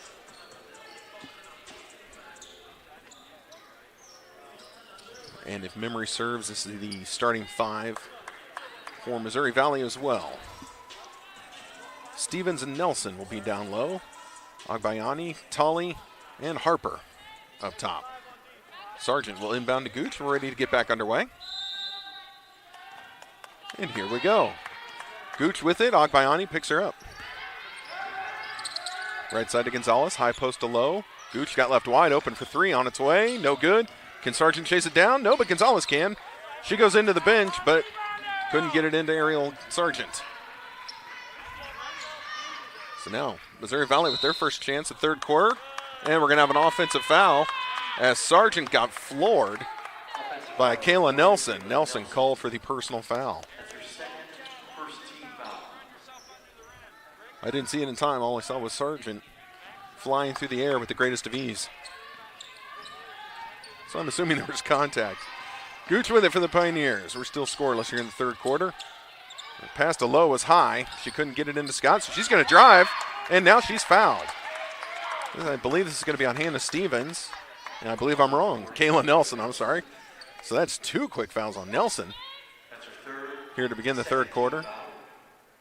And if memory serves, this is the starting 5 for Missouri Valley as well. Stevens and Nelson will be down low. Agbayani, Tolley, and Harper up top. Sargent will inbound to Gooch. We're ready to get back underway. And here we go. Gooch with it. Agbayani picks her up. Right side to Gonzalez. High post to Low. Gooch got left wide open for 3. On its way. No good. Can Sargent chase it down? No, but Gonzalez can. She goes into the bench, but couldn't get it into Ariel Sargent. So now, Missouri Valley with their first chance at third quarter. And we're going to have an offensive foul as Sargent got floored by Kayla Nelson. Nelson called for the personal foul. I didn't see it in time. All I saw was Sargent flying through the air with the greatest of ease. So I'm assuming there was contact. Gooch with it for the Pioneers. We're still scoreless here in the third quarter. The pass to Lowe was high. She couldn't get it into Scott, so she's going to drive, and now she's fouled. I believe this is going to be on Hannah Stevens, and I believe I'm wrong. Kayla Nelson, I'm sorry. So that's 2 quick fouls on Nelson here to begin the third quarter.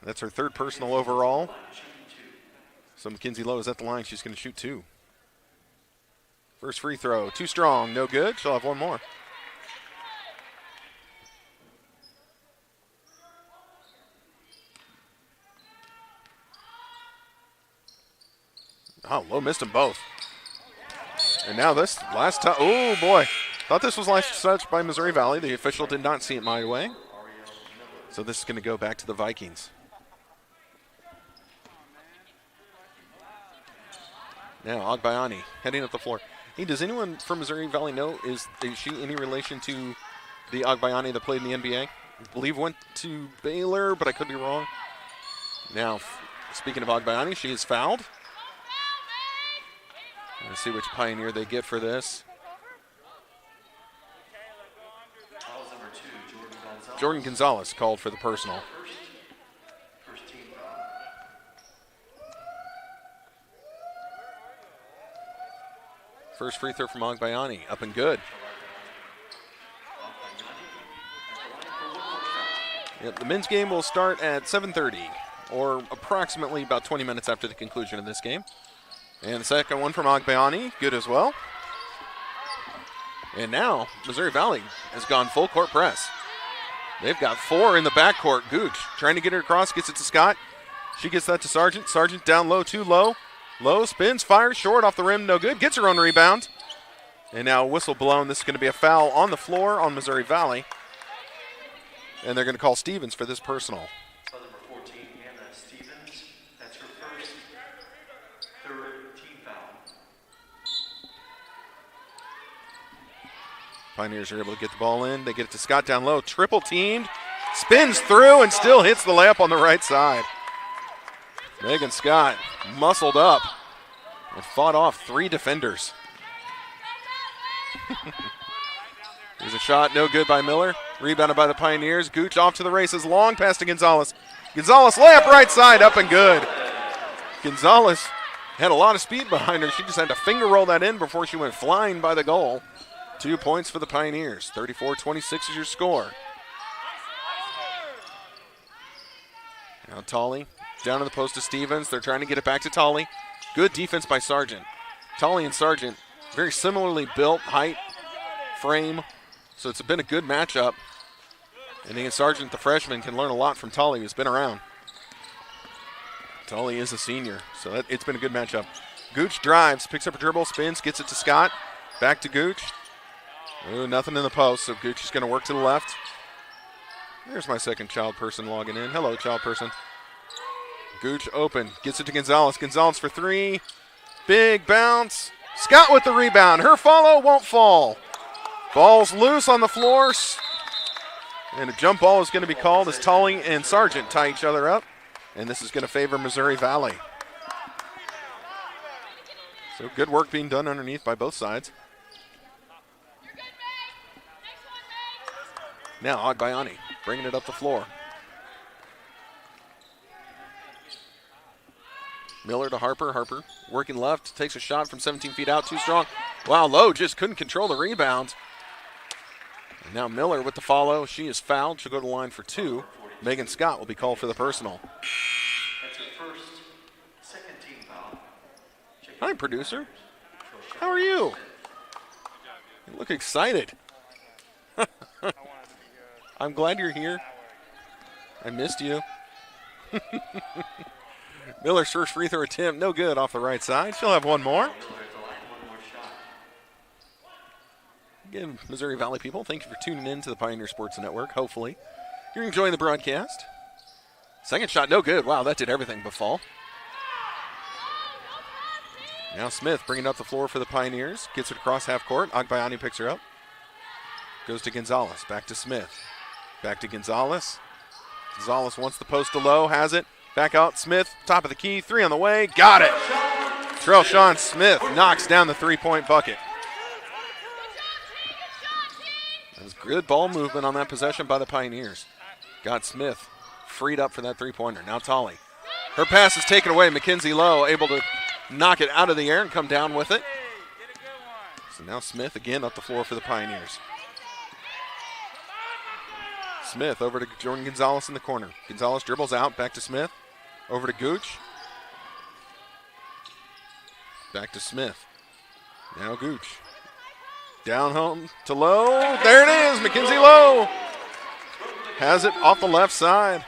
That's her 3rd personal overall. So Mackenzie Lowe is at the line. She's going to shoot 2. First free throw, too strong, no good. She'll have 1 more. Oh, Lowe missed them both. And now this last touch. Oh, boy. Thought this was last touch by Missouri Valley. The official did not see it my way. So this is going to go back to the Vikings. Now Agbayani heading up the floor. Hey, does anyone from Missouri Valley know, is she any relation to the Agbayani that played in the NBA? I believe went to Baylor, but I could be wrong. Now, speaking of Agbayani, she is fouled. Let's see which Pioneer they get for this. Jordan Gonzalez called for the personal. First free throw from Agbayani, up and good. Yep, the men's game will start at 7:30, or approximately about 20 minutes after the conclusion of this game. And the second one from Agbayani, good as well. And now, Missouri Valley has gone full court press. They've got 4 in the backcourt. Gooch trying to get it across, gets it to Scott. She gets that to Sargent. Sargent down low, too low. Low spins, fires, short off the rim, no good. Gets her own rebound. And now a whistle blown. This is going to be a foul on the floor on Missouri Valley. And they're going to call Stevens for this personal. Number 14, Hannah Stevens. That's her first, 3rd team foul. Pioneers are able to get the ball in. They get it to Scott down low. Triple teamed. Spins through and still hits the layup on the right side. Megan Scott muscled up and fought off 3 defenders. There's a shot, no good by Miller. Rebounded by the Pioneers. Gooch off to the races, long pass to Gonzalez. Gonzalez layup right side, up and good. Gonzalez had a lot of speed behind her. She just had to finger roll that in before she went flying by the goal. 2 points for the Pioneers. 34-26 is your score. Now Tolley down to the post to Stevens. They're trying to get it back to Tolley. Good defense by Sargent. Tolley and Sargent very similarly built, height, frame. So it's been a good matchup. And again, Sargent, the freshman, can learn a lot from Tolley, who's been around. Tolley is a senior, so it's been a good matchup. Gooch drives, picks up a dribble, spins, gets it to Scott. Back to Gooch. Ooh, nothing in the post, so Gooch is going to work to the left. There's my second child person logging in. Hello, child person. Gooch open, gets it to Gonzalez. Gonzalez for 3. Big bounce. Scott with the rebound. Her follow won't fall. Ball's loose on the floor. And a jump ball is going to be called as Tolley and Sargent tie each other up. And this is going to favor Missouri Valley. So good work being done underneath by both sides. Now Agbayani bringing it up the floor. Miller to Harper. Harper working left, takes a shot from 17 feet out, too strong. Wow, Lowe just couldn't control the rebound. And now Miller with the follow. She is fouled. She'll go to the line for 2. Megan Scott will be called for the personal. That's her first, second team foul. Hi, producer. How are you? You look excited. I'm glad you're here. I missed you. Miller's first free throw attempt, no good off the right side. She'll have one more. Again, Missouri Valley people, thank you for tuning in to the Pioneer Sports Network. Hopefully, you're enjoying the broadcast. Second shot, no good. Wow, that did everything but fall. Now Smith bringing up the floor for the Pioneers. Gets it across half court. Agbayani picks her up. Goes to Gonzalez. Back to Smith. Back to Gonzalez. Gonzalez wants the post to Low. Has it. Back out. Smith. Top of the key. 3 on the way. Got it. Trell Smith knocks down the 3-point bucket. That was good ball movement on that possession by the Pioneers. Got Smith freed up for that 3-pointer. Now Tolley. Her pass is taken away. Mackenzie Lowe able to knock it out of the air and come down with it. So now Smith again up the floor for the Pioneers. Smith over to Jordan Gonzalez in the corner. Gonzalez dribbles out, back to Smith. Over to Gooch. Back to Smith. Now Gooch. Down home to Lowe. There it is, Mackenzie Lowe. Has it off the left side.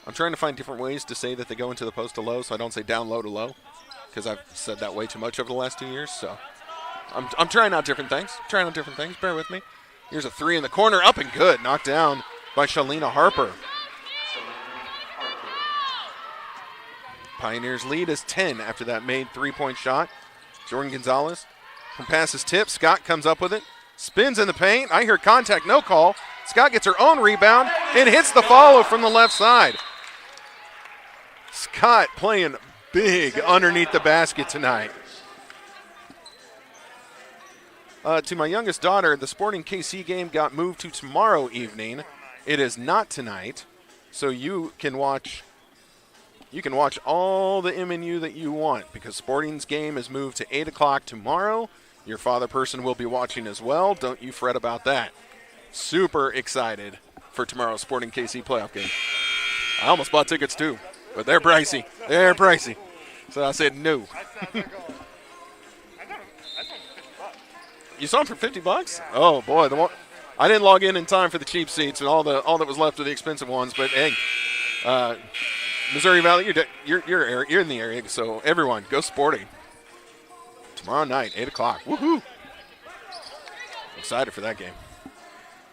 I'm trying to find different ways to say that they go into the post to Low, so I don't say down low to Low, because I've said that way too much over the last 2 years. So I'm trying out different things. Bear with me. Here's a 3 in the corner, up and good. Knocked down by Shalina Harper. Pioneers lead is 10 after that made 3-point shot. Jordan Gonzalez from pass is tipped. Scott comes up with it. Spins in the paint. I hear contact, no call. Scott gets her own rebound and hits the follow from the left side. Scott playing big underneath the basket tonight. To my youngest daughter, the Sporting KC game got moved to tomorrow evening. It is not tonight, so you can watch all the MNU that you want, because Sporting's game is moved to 8 o'clock tomorrow. Your father person will be watching as well. Don't you fret about that. Super excited for tomorrow's Sporting KC playoff game. I almost bought tickets too, but they're pricey. So I said no. You saw them for $50? Oh boy, I didn't log in time for the cheap seats, and all that was left were the expensive ones. But hey, Missouri Valley, you're in the area, so everyone go Sporting. Tomorrow night, 8 o'clock. Woohoo! Excited for that game.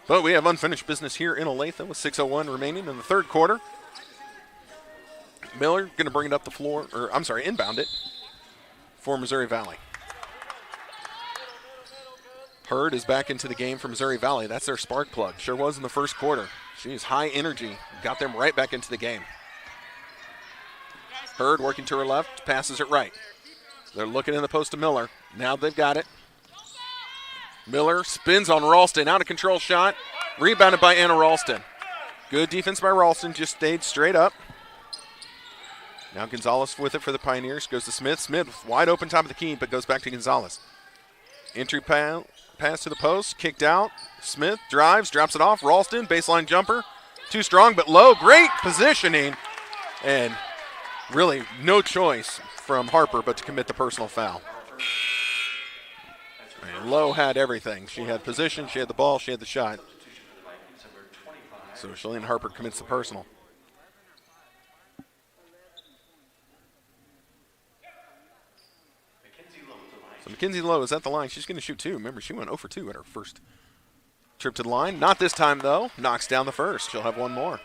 But we have unfinished business here in Olathe with 6:01 remaining in the third quarter. Miller going to bring it up the floor, inbound it for Missouri Valley. Hurd is back into the game for Missouri Valley. That's their spark plug. Sure was in the first quarter. She's high energy. Got them right back into the game. Hurd working to her left, passes it right. They're looking in the post to Miller. Now they've got it. Miller spins on Ralston. Out of control shot. Rebounded by Anna Ralston. Good defense by Ralston. Just stayed straight up. Now Gonzalez with it for the Pioneers. Goes to Smith. Smith wide open top of the key, but goes back to Gonzalez. Entry pass to the post. Kicked out. Smith drives, drops it off. Ralston, baseline jumper. Too strong, but low. Great positioning. And really no choice from Harper but to commit the personal foul. And Lowe had everything. She had position, she had the ball, she had the shot. So Shalene Harper commits the personal. So Mackenzie Lowe is at the line. She's going to shoot two. Remember, she went 0 for 2 at her first trip to the line. Not this time, though. Knocks down the first. She'll have one more.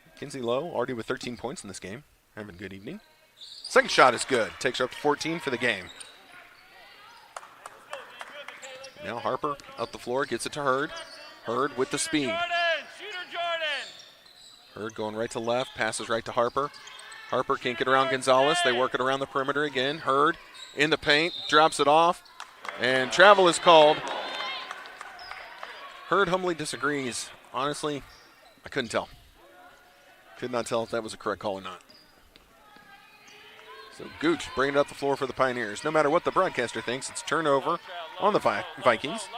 Mackenzie Lowe already with 13 points in this game. Having a good evening. Second shot is good. Takes her up to 14 for the game. Now Harper up the floor, gets it to Hurd. Hurd with the speed. Hurd going right to left, passes right to Harper. Harper can't get around Gonzalez. They work it around the perimeter again. Hurd in the paint, drops it off, and travel is called. Hurd humbly disagrees. Honestly, I couldn't tell. Could not tell if that was a correct call or not. So Gooch bringing it up the floor for the Pioneers. No matter what the broadcaster thinks, it's turnover on the Vikings.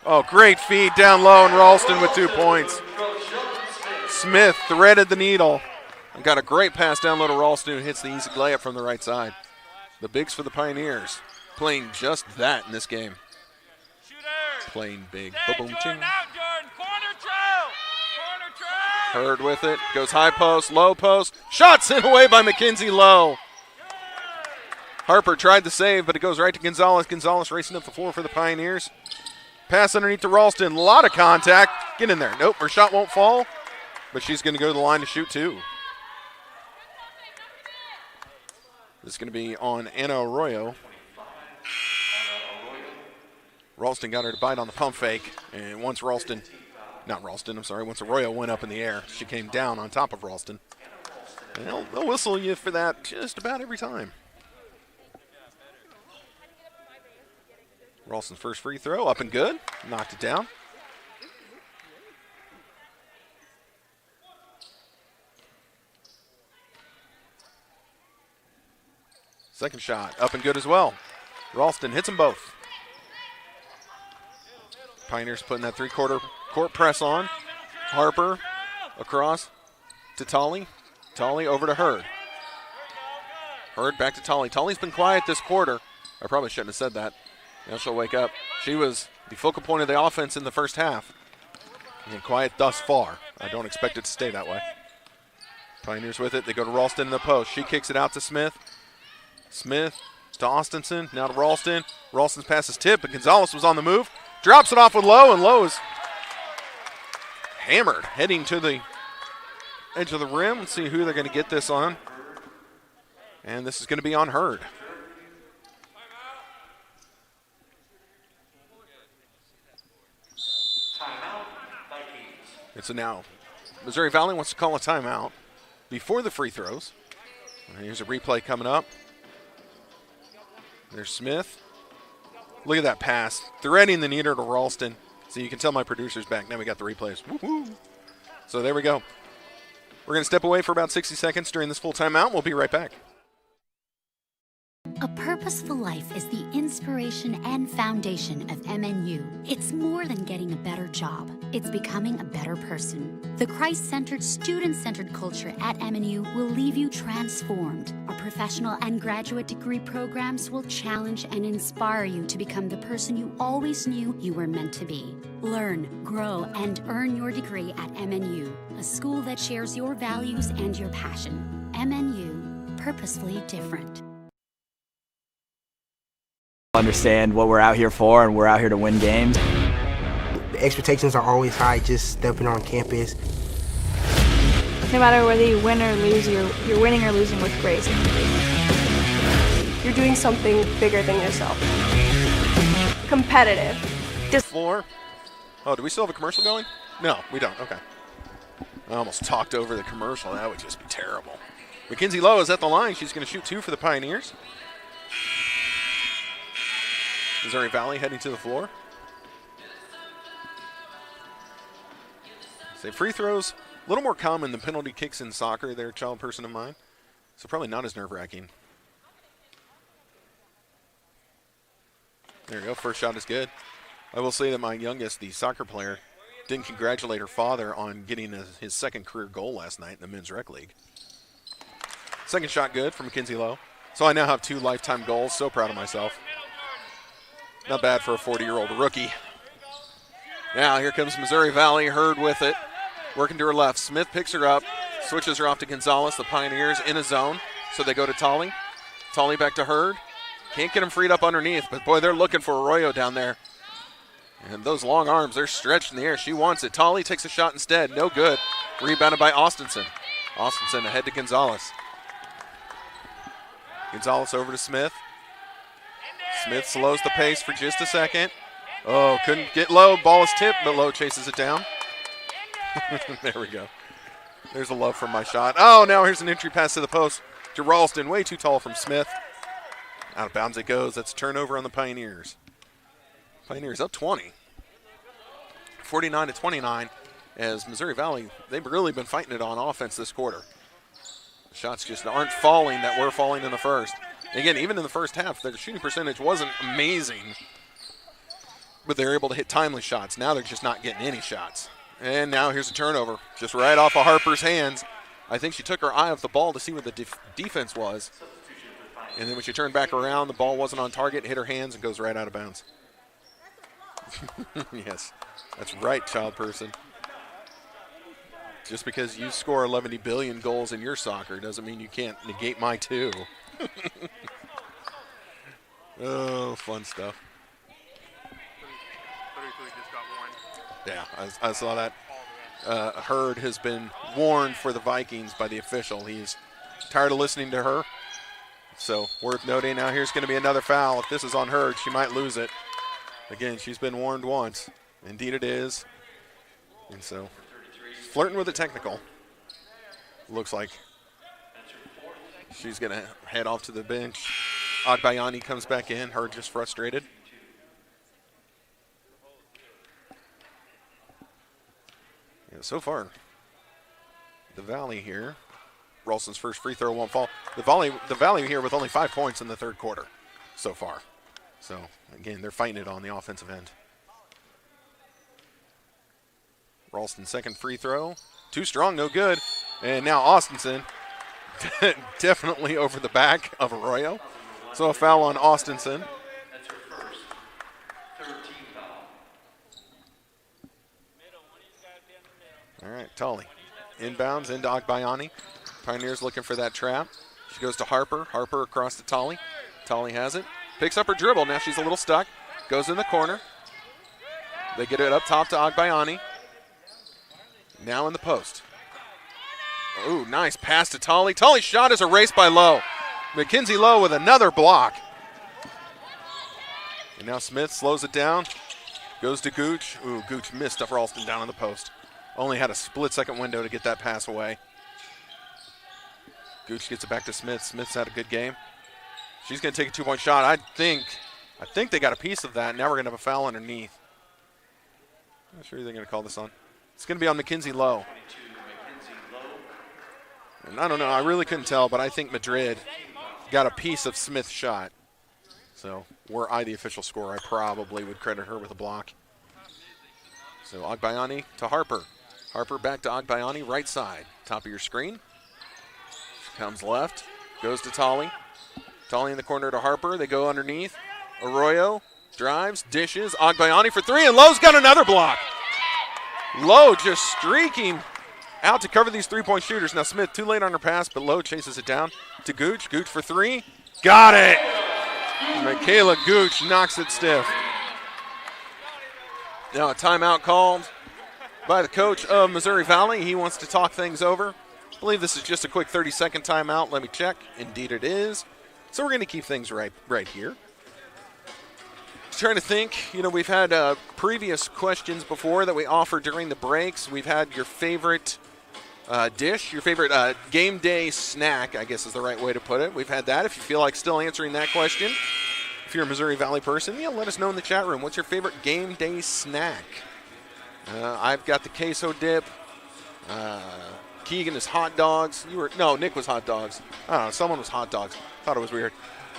Oh, great feed down low, and Ralston with 2 points. Smith threaded the needle and got a great pass down low to Ralston, who hits the easy layup from the right side. The bigs for the Pioneers playing just that in this game. Playing big. Ba-boom, ching. Hurd with it, goes high post, low post, shot sent away by Mackenzie Lowe. Harper tried to save, but it goes right to Gonzalez. Gonzalez racing up the floor for the Pioneers. Pass underneath to Ralston, a lot of contact. Get in there. Nope, her shot won't fall, but she's going to go to the line to shoot two. This is going to be on Anna Arroyo. Ralston got her to bite on the pump fake, and once once Arroyo went up in the air, she came down on top of Ralston. And they'll whistle you for that just about every time. Ralston's first free throw, up and good. Knocked it down. Second shot, up and good as well. Ralston hits them both. Pioneers putting that three-quarter court press on. Harper across to Tolley. Tolley over to Hurd. Hurd back to Tolley. Tolley's been quiet this quarter. I probably shouldn't have said that. Now she'll wake up. She was the focal point of the offense in the first half. And quiet thus far. I don't expect it to stay that way. Pioneers with it. They go to Ralston in the post. She kicks it out to Smith. Smith to Austinson. Now to Ralston. Ralston's pass is tipped, but Gonzalez was on the move. Drops it off with Lowe, and Lowe is hammered, heading to the edge of the rim. Let's see who they're going to get this on. And this is going to be on Hurd. Timeout, Vikings. It's a now. Missouri Valley wants to call a timeout before the free throws. And here's a replay coming up. There's Smith. Look at that pass. Threading the needle to Ralston. So you can tell my producer's back. Now we got the replays. Woo-hoo. So there we go. We're going to step away for about 60 seconds during this full timeout. We'll be right back. A purposeful life is the inspiration and foundation of MNU. It's more than getting a better job. It's becoming a better person. The Christ-centered, student-centered culture at MNU will leave you transformed. Our professional and graduate degree programs will challenge and inspire you to become the person you always knew you were meant to be. Learn, grow, and earn your degree at MNU, a school that shares your values and your passion. MNU, purposefully different. Understand what we're out here for, and we're out here to win games. The expectations are always high just stepping on campus. No matter whether you win or lose, you're winning or losing with grace. You're doing something bigger than yourself. Competitive. Floor. Oh, do we still have a commercial going? No, we don't. Okay. I almost talked over the commercial. That would just be terrible. Mackenzie Lowe is at the line. She's going to shoot 2 for the Pioneers. Missouri Valley heading to the floor. Say free throws, a little more common than penalty kicks in soccer there, child person of mine. So probably not as nerve-wracking. There you go. First shot is good. I will say that my youngest, the soccer player, didn't congratulate her father on getting his second career goal last night in the men's rec league. Second shot good for Mackenzie Lowe. So I now have 2 lifetime goals. So proud of myself. Not bad for a 40-year-old rookie. Now here comes Missouri Valley. Hurd with it. Working to her left. Smith picks her up. Switches her off to Gonzalez. The Pioneers in a zone. So they go to Tolley. Tolley back to Hurd. Can't get him freed up underneath. But, boy, they're looking for Arroyo down there. And those long arms, they're stretched in the air. She wants it. Tolley takes a shot instead. No good. Rebounded by Austinson. Austinson ahead to Gonzalez. Gonzalez over to Smith. Smith slows the pace for just a second. Oh, couldn't get Lowe. Ball is tipped, but Lowe chases it down. There we go. There's a love for my shot. Oh, now here's an entry pass to the post to Ralston. Way too tall from Smith. Out of bounds it goes. That's a turnover on the Pioneers. Pioneers up 20. 49-29 as Missouri Valley, they've really been fighting it on offense this quarter. Shots just aren't falling that were falling in the first. Again, even in the first half, their shooting percentage wasn't amazing, but they're able to hit timely shots. Now they're just not getting any shots. And now here's a turnover, just right off of Harper's hands. I think she took her eye off the ball to see what the defense was. And then when she turned back around, the ball wasn't on target, hit her hands, and goes right out of bounds. Yes, that's right, child person. Just because you score 11 billion goals in your soccer doesn't mean you can't negate my 2. Oh, fun stuff. Yeah, I saw that. Hurd has been warned for the Vikings by the official. He's tired of listening to her. So, worth noting, now here's going to be another foul. If this is on Hurd, she might lose it. Again, she's been warned once. Indeed it is. And so, flirting with a technical. Looks like she's going to head off to the bench. Agbayani comes back in. Hurd just frustrated. Yeah, so far, the Valley here. Ralston's first free throw won't fall. The Valley here with only 5 points in the third quarter so far. So, again, they're fighting it on the offensive end. Ralston's second free throw. Too strong, no good. And now Austinson definitely over the back of Arroyo. So a foul on Austinson. That's her first. 13 foul. All right, Tolley. Inbounds into Agbayani. Pioneers looking for that trap. She goes to Harper. Harper across to Tolley. Tolley has it. Picks up her dribble. Now she's a little stuck. Goes in the corner. They get it up top to Agbayani. Now in the post. Ooh, nice pass to Tolley. Tolley's shot is erased by Lowe. Mackenzie Lowe with another block. And now Smith slows it down. Goes to Gooch. Ooh, Gooch missed up Ralston down on the post. Only had a split-second window to get that pass away. Gooch gets it back to Smith. Smith's had a good game. She's going to take a two-point shot. I think they got a piece of that. Now we're going to have a foul underneath. I'm not sure who they're going to call this on. It's going to be on Mackenzie Lowe. And I don't know. I really couldn't tell, but I think Madrid got a piece of Smith's shot. So were I the official scorer, I probably would credit her with a block. So Agbayani to Harper. Harper back to Agbayani, right side. Top of your screen. She comes left, goes to Tolley. Tolley in the corner to Harper. They go underneath. Arroyo drives, dishes. Agbayani for three, and Lowe's got another block. Lowe just streaking out to cover these three-point shooters. Now Smith too late on her pass, but Lowe chases it down to Gooch. Gooch for three. Got it! Michaela Gooch knocks it stiff. Now a timeout called by the coach of Missouri Valley. He wants to talk things over. I believe this is just a quick 30-second timeout. Let me check. Indeed it is. So we're going to keep things right here. trying to think. You know, we've had previous questions before that we offer during the breaks. We've had your favorite dish, your favorite game day snack, I guess is the right way to put it. We've had that. If you feel like still answering that question, if you're a Missouri Valley person, let us know in the chat room. What's your favorite game day snack? I've got the queso dip. Keegan is hot dogs. Nick was hot dogs. I don't know. Someone was hot dogs. Thought it was weird.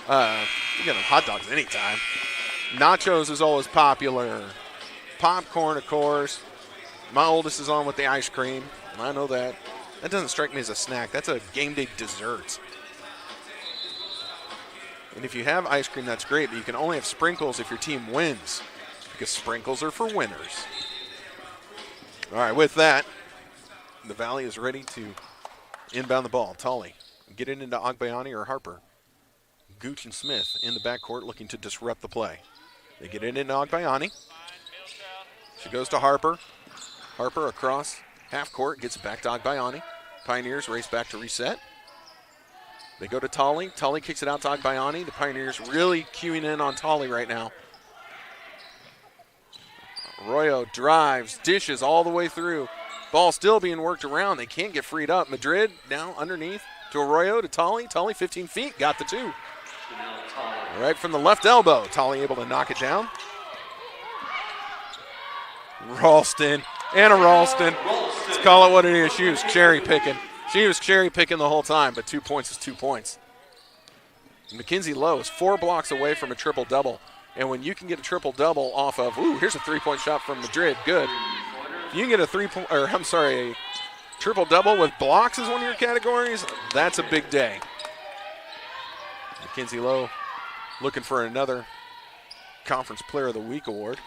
You get them hot dogs anytime. Nachos is always popular. Popcorn, of course. My oldest is on with the ice cream. I know that. That doesn't strike me as a snack. That's a game day dessert. And if you have ice cream, that's great, but you can only have sprinkles if your team wins, because sprinkles are for winners. All right, with that, the Valley is ready to inbound the ball. Tully, get it into Agbayani or Harper. Gooch and Smith in the backcourt looking to disrupt the play. They get it into Agbayani. She goes to Harper. Harper across half court, gets it back to Agbayani. Pioneers race back to reset. They go to Tully. Tully kicks it out to Agbayani. The Pioneers really queuing in on Tully right now. Arroyo drives, dishes all the way through. Ball still being worked around. They can't get freed up. Madrid now underneath to Arroyo to Tully. Tully 15 feet, got the two. Right from the left elbow. Tully able to knock it down. Ralston. Anna Ralston. Let's call it what it is. She was cherry picking. She was cherry picking the whole time, but 2 points is 2 points. Mackenzie Lowe is 4 blocks away from a triple-double. And when you can get a triple-double off of, here's a three-point shot from Madrid. Good. If you can get a triple-double with blocks is one of your categories, that's a big day. Mackenzie Lowe looking for another Conference Player of the Week award.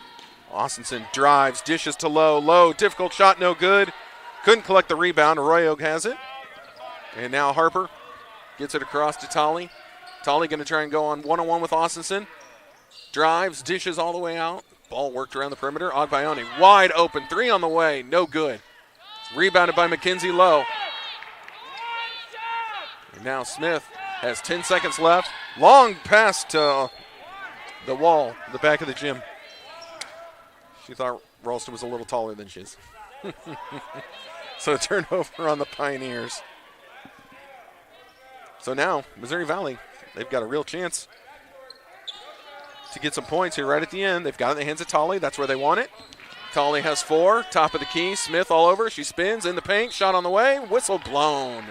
Austinson drives, dishes to Lowe. Lowe, difficult shot, no good. Couldn't collect the rebound. Arroyo has it. And now Harper gets it across to Tully. Tully going to try and go on one-on-one with Austinson. Drives, dishes all the way out. Ball worked around the perimeter. Agbayani wide open. 3 on the way. No good. Rebounded by Mackenzie Lowe. And now Smith has 10 seconds left. Long pass to the wall, the back of the gym. She thought Ralston was a little taller than she is. So turnover on the Pioneers. So now, Missouri Valley, they've got a real chance to get some points here right at the end. They've got it in the hands of Tully. That's where they want it. Tully has 4. Top of the key. Smith all over. She spins in the paint. Shot on the way. Whistle blown.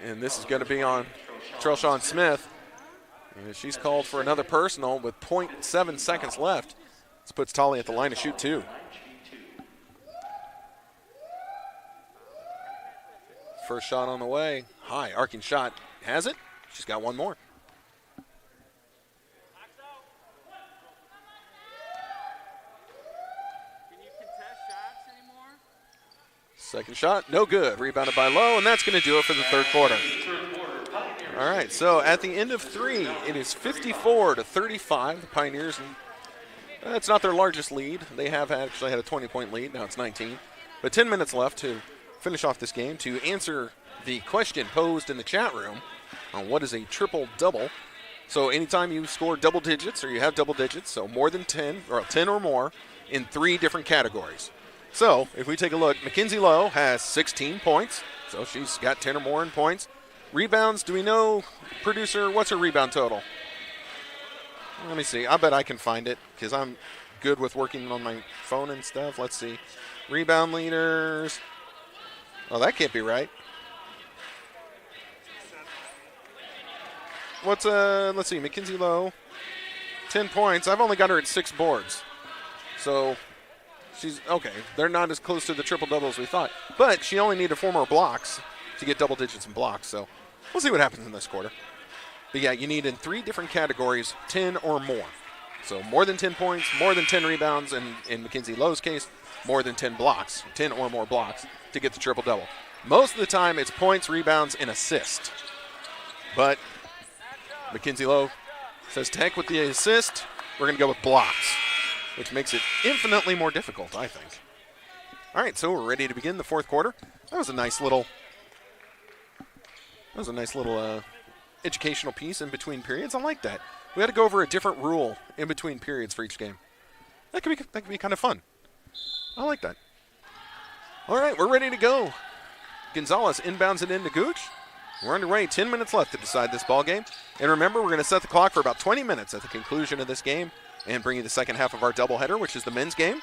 And this is going to be on Trelshawn Smith. And she's called for another personal with 0.7 seconds left. This puts Tully at the line to shoot 2. First shot on the way. High, arcing shot. Has it? She's got one more. Second shot, no good. Rebounded by Lowe, and that's going to do it for the third quarter. All right, so at the end of 3, it is 54-35. The Pioneers, it's not their largest lead. They have actually had a 20-point lead. Now it's 19. But 10 minutes left to finish off this game. To answer the question posed in the chat room on what is a triple-double. So anytime you score double digits or you have double digits, so more than 10 or 10 or more in 3 different categories. So if we take a look, Mackenzie Lowe has 16 points, so she's got 10 or more in points. Rebounds, do we know, producer, what's her rebound total? Let me see. I bet I can find it because I'm good with working on my phone and stuff. Let's see. Rebound leaders. Oh, that can't be right. Let's see, Mackenzie Lowe, 10 points. I've only got her at 6 boards. So she's, okay, they're not as close to the triple-double as we thought. But she only needed 4 more blocks to get double digits in blocks. So we'll see what happens in this quarter. But yeah, you need in 3 different categories 10 or more. So more than 10 points, more than 10 rebounds, and in Mackenzie Lowe's case, more than 10 blocks, 10 or more blocks to get the triple-double. Most of the time it's points, rebounds, and assist. But Mackenzie Lowe says, to heck with the assist, we're going to go with blocks, which makes it infinitely more difficult, I think. All right, so we're ready to begin the fourth quarter. That was a nice little educational piece in between periods. I like that. We had to go over a different rule in between periods for each game. That could be kind of fun. I like that. All right, we're ready to go. Gonzalez inbounds it into Gooch. We're underway. 10 minutes left to decide this ball game. And remember, we're going to set the clock for about 20 minutes at the conclusion of this game and bring you the second half of our doubleheader, which is the men's game.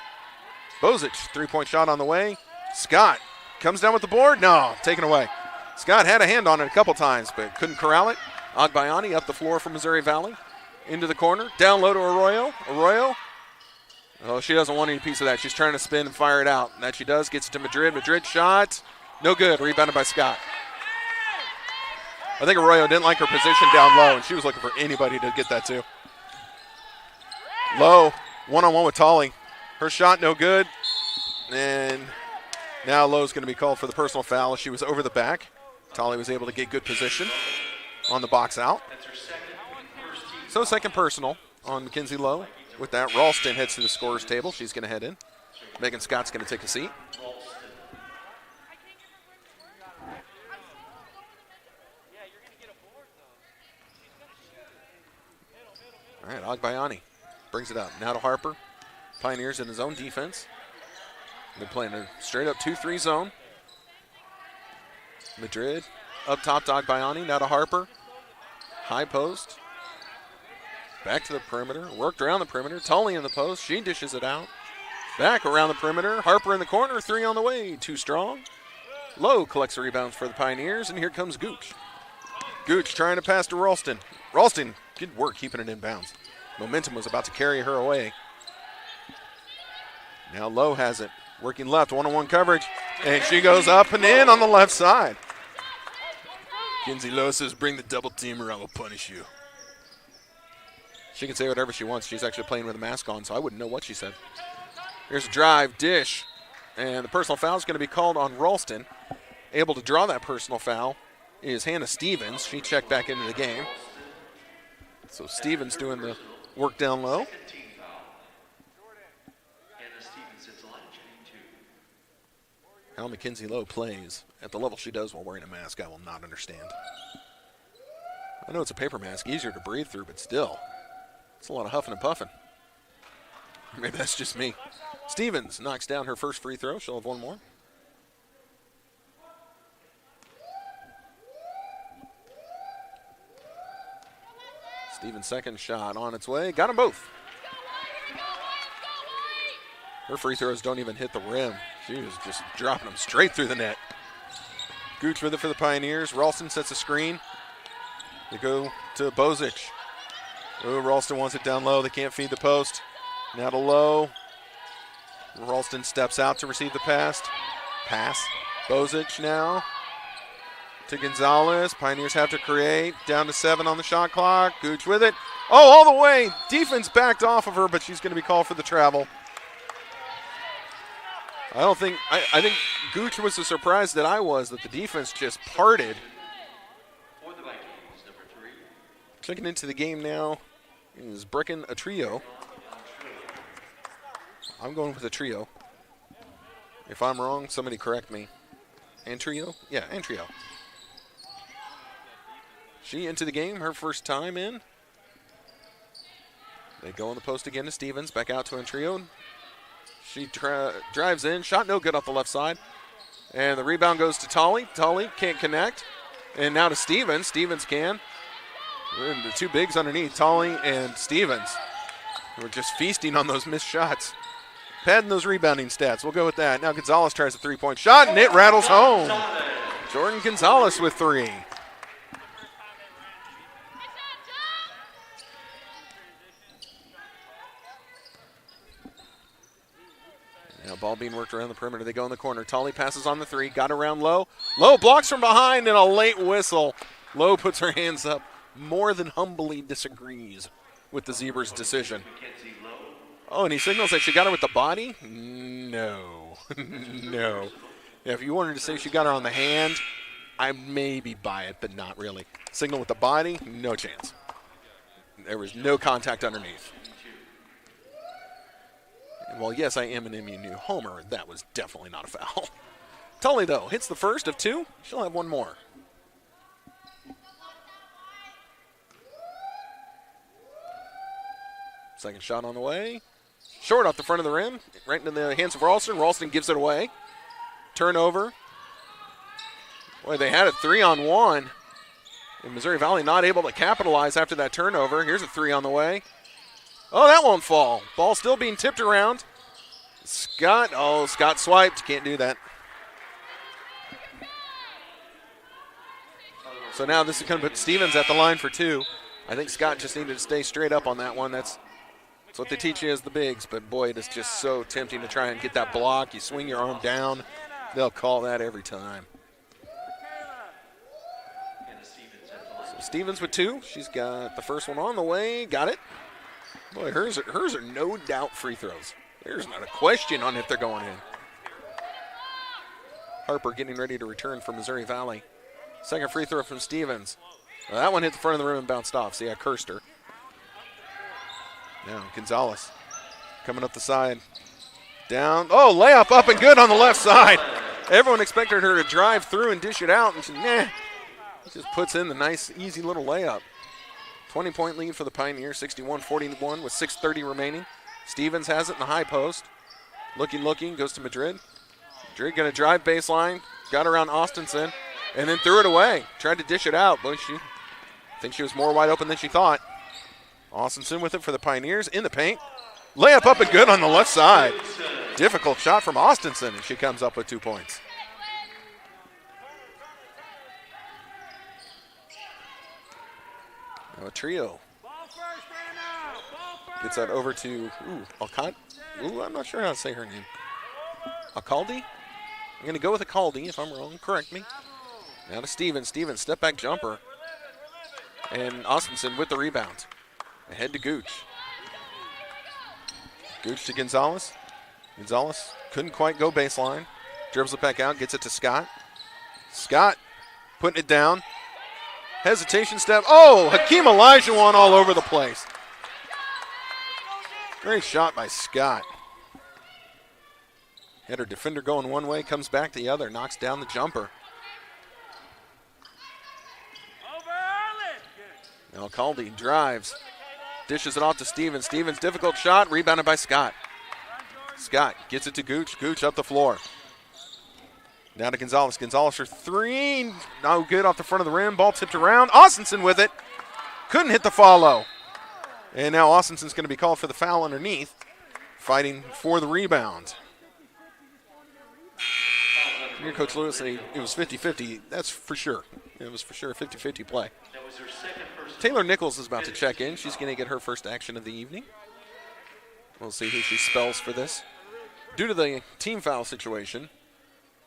Bozic, three-point shot on the way. Scott comes down with the board. No, taken away. Scott had a hand on it a couple times, but couldn't corral it. Agbayani up the floor for Missouri Valley. Into the corner. Down low to Arroyo. Arroyo. Oh, she doesn't want any piece of that. She's trying to spin and fire it out. And that she does. Gets it to Madrid. Madrid shot. No good. Rebounded by Scott. I think Arroyo didn't like her position down low, and she was looking for anybody to get that to. Low. One-on-one with Tolley. Her shot no good. And now Lowe's going to be called for the personal foul. She was over the back. Tolley was able to get good position on the box out. So second personal on Mackenzie Lowe. With that, Ralston heads to the scorer's table. She's going to head in. Megan Scott's going to take a seat. All right, Agbayani brings it up. Now to Harper. Pioneers in his own defense. They're playing a straight-up 2-3 zone. Madrid up top to Agbayani. Now to Harper. High post. Back to the perimeter. Worked around the perimeter. Tully in the post. She dishes it out. Back around the perimeter. Harper in the corner. Three on the way. Too strong. Lowe collects the rebounds for the Pioneers, and here comes Gooch. Gooch trying to pass to Ralston. Ralston, good work keeping it in bounds. Momentum was about to carry her away. Now Lowe has it. Working left, one-on-one coverage. And she goes up and in on the left side. Kinsey Lowe says, bring the double team or I will punish you. She can say whatever she wants. She's actually playing with a mask on, so I wouldn't know what she said. Here's a drive, dish. And the personal foul is going to be called on Ralston. Able to draw that personal foul is Hannah Stevens. She checked back into the game. So Stevens doing the work down low. How Mackenzie Lowe plays at the level she does while wearing a mask, I will not understand. I know it's a paper mask, easier to breathe through, but still, it's a lot of huffing and puffing. Maybe that's just me. Stevens knocks down her first free throw. She'll have one more. Stevens' second shot on its way. Got them both. Her free throws don't even hit the rim. She was just dropping them straight through the net. Gooch with it for the Pioneers. Ralston sets a screen. They go to Bozic. Oh, Ralston wants it down low. They can't feed the post. Now to Lowe. Ralston steps out to receive the pass. Bozic now to Gonzalez. Pioneers have to create. Down to 7 on the shot clock. Gooch with it. Oh, all the way. Defense backed off of her, but she's going to be called for the travel. I think Gooch was as surprised that I was that the defense just parted. Checking into the game now is Brecken a trio. I'm going with a trio. If I'm wrong, somebody correct me. Antrio? Yeah, Antrio. She into the game, her first time in. They go on the post again to Stevens, back out to Antrio. She drives in, shot no good off the left side. And the rebound goes to Tolley. Tolley can't connect. And now to Stevens. Stevens can. And the two bigs underneath, Tolley and Stevens. We're just feasting on those missed shots. Padding those rebounding stats. We'll go with that. Now Gonzalez tries a three-point shot, and it rattles home. Jordan Gonzalez with 3. Now ball being worked around the perimeter. They go in the corner. Tolley passes on the 3. Got around Lowe. Lowe blocks from behind and a late whistle. Lowe puts her hands up. More than humbly disagrees with the Zebras' decision. Oh, and he signals that she got her with the body? No. No. Yeah, if you wanted to say she got her on the hand, I maybe buy it, but not really. Signal with the body? No chance. There was no contact underneath. And while, yes, I am an MNU homer, that was definitely not a foul. Tully, though, hits the first of 2. She'll have one more. Second shot on the way. Short off the front of the rim, right into the hands of Ralston. Ralston gives it away. Turnover. Boy, they had a 3-on-1. And Missouri Valley not able to capitalize after that turnover. Here's a 3 on the way. Oh, that won't fall. Ball still being tipped around. Scott swiped. Can't do that. So now this is going to put Stevens at the line for 2. I think Scott just needed to stay straight up on that one. That's what they teach you as the bigs. But, boy, it is just so tempting to try and get that block. You swing your arm down. They'll call that every time. So Stevens with 2. She's got the first one on the way. Got it. Boy, hers are no doubt free throws. There's not a question on if they're going in. Harper getting ready to return for Missouri Valley. Second free throw from Stevens. Well, that one hit the front of the rim and bounced off. See, I cursed her. Now Gonzalez coming up the side. Down. Oh, layup up and good on the left side. Everyone expected her to drive through and dish it out, and she, just puts in the nice, easy little layup. 20-point lead for the Pioneers, 61-41 with 6:30 remaining. Stevens has it in the high post. Looking, goes to Madrid. Madrid going to drive baseline. Got around Austinson, and then threw it away. Tried to dish it out, but I think she was more wide open than she thought. Austinson with it for the Pioneers in the paint. Layup up and good on the left side. Difficult shot from Austinson, and she comes up with 2 points. Now a trio. Gets that over to I'm not sure how to say her name. Alcalde? I'm going to go with Alcalde. If I'm wrong, correct me. Now to Stevens. Stevens, step back jumper. And Austinson with the rebound. Ahead to Gooch. Gooch to Gonzalez. Gonzalez couldn't quite go baseline. Dribbles it back out, gets it to Scott. Scott putting it down. Hesitation step. Oh, Hakeem Olajuwon all over the place. Great shot by Scott. Had her defender going one way, comes back the other, knocks down the jumper. Now Caldy drives, dishes it off to Stevens. Stevens, difficult shot, rebounded by Scott. Scott gets it to Gooch. Gooch up the floor. Now to Gonzalez. Gonzalez for 3. No good off the front of the rim. Ball tipped around. Austinson with it. Couldn't hit the follow. And now Austinson's going to be called for the foul underneath, fighting for the rebound. Here, Coach Lewis said it was 50-50. That's for sure. It was for sure a 50-50 play. Taylor Nichols is about to check in. She's going to get her first action of the evening. We'll see who she spells for this. Due to the team foul situation,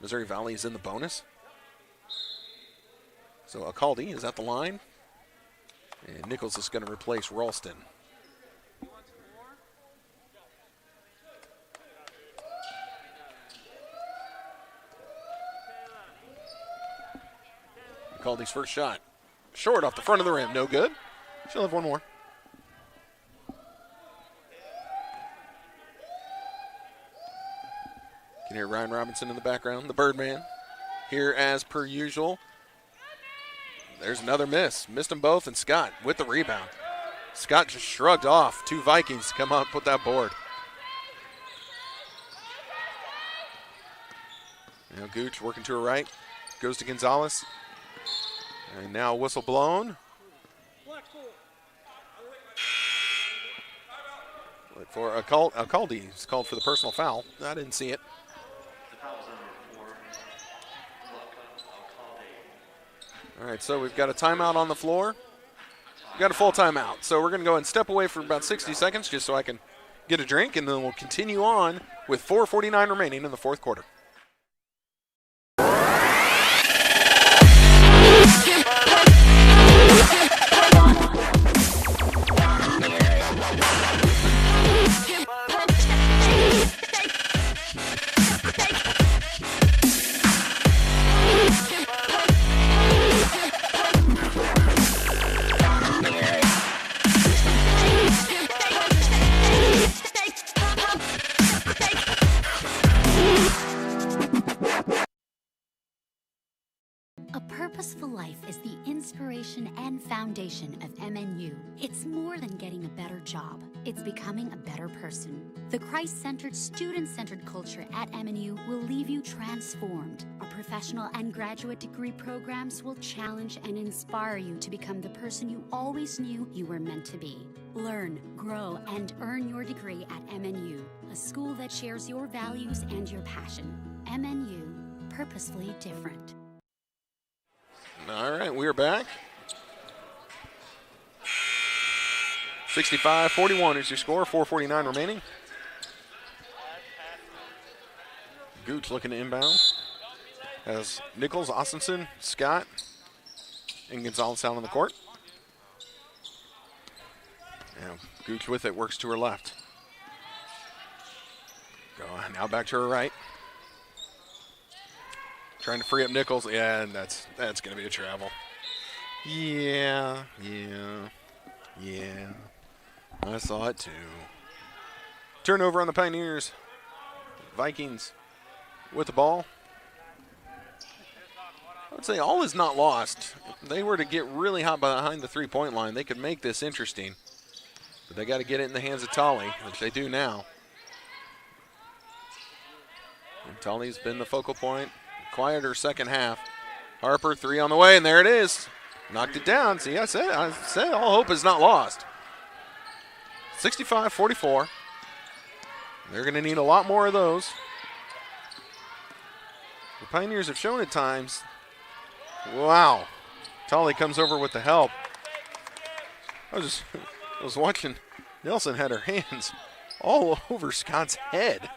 Missouri Valley is in the bonus. So Alcalde is at the line. And Nichols is going to replace Ralston. Alcalde's first shot. Short off the front of the rim. No good. She'll have one more. You can hear Ryan Robinson in the background, the Birdman. Here as per usual. There's another miss. Missed them both, and Scott with the rebound. Scott just shrugged off 2 Vikings to come out and put that board. Now Gooch working to her right. Goes to Gonzalez. And now whistle blown. But for Alcalde, he's called for the personal foul. I didn't see it. All right, so we've got a timeout on the floor. We've got a full timeout. So we're going to go and step away for about 60 seconds just so I can get a drink, and then we'll continue on with 4:49 remaining in the fourth quarter. A purposeful life is the inspiration and foundation of MNU. It's more than getting a better job. it's becoming a better person. The Christ-centered, student-centered culture at MNU will leave you transformed. Our professional and graduate degree programs will challenge and inspire you to become the person you always knew you were meant to be. Learn, grow, and earn your degree at MNU, a school that shares your values and your passion. MNU, purposefully different. All right, we are back. 65-41 is your score, 4:49 remaining. Gooch looking to inbound. Has Nichols, Austinson, Scott, and Gonzalez out on the court. Now Gooch with it, works to her left. Go on, now back to her right. Trying to free up Nichols. Yeah, and that's going to be a travel. Yeah. I saw it too. Turnover on the Pioneers. Vikings with the ball. I would say all is not lost. If they were to get really hot behind the three-point line, they could make this interesting. But they got to get it in the hands of Tolley, which they do now. And Tolley's been the focal point. Quieter second half. Harper, three on the way, and there it is. Knocked it down. See, I said all hope is not lost. 65-44. They're going to need a lot more of those. The Pioneers have shown at times. Wow. Tolley comes over with the help. I was watching. Nelson had her hands all over Scott's head.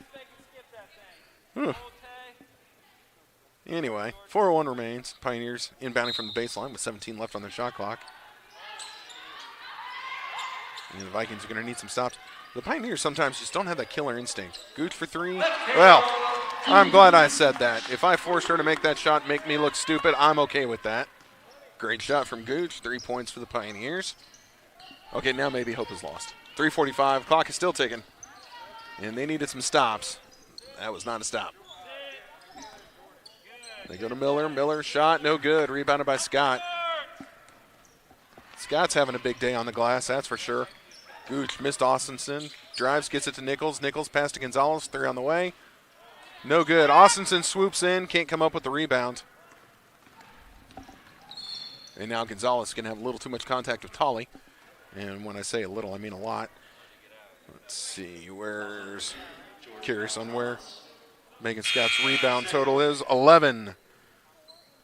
Anyway, 4:01 remains. Pioneers inbounding from the baseline with 17 left on their shot clock. And the Vikings are going to need some stops. The Pioneers sometimes just don't have that killer instinct. Gooch for three. Well, I'm glad I said that. If I forced her to make that shot, make me look stupid, I'm okay with that. Great shot from Gooch. 3 points for the Pioneers. Okay, now maybe hope is lost. 3:45. Clock is still ticking. And they needed some stops. That was not a stop. They go to Miller. Miller shot, no good. Rebounded by Scott. Scott's having a big day on the glass, that's for sure. Gooch missed Austinson. Drives, gets it to Nichols. Nichols pass to Gonzalez. Three on the way. No good. Austinson swoops in. Can't come up with the rebound. And now Gonzalez is going to have a little too much contact with Tolley. And when I say a little, I mean a lot. Let's see. Curious on where Megan Scott's rebound total is. 11.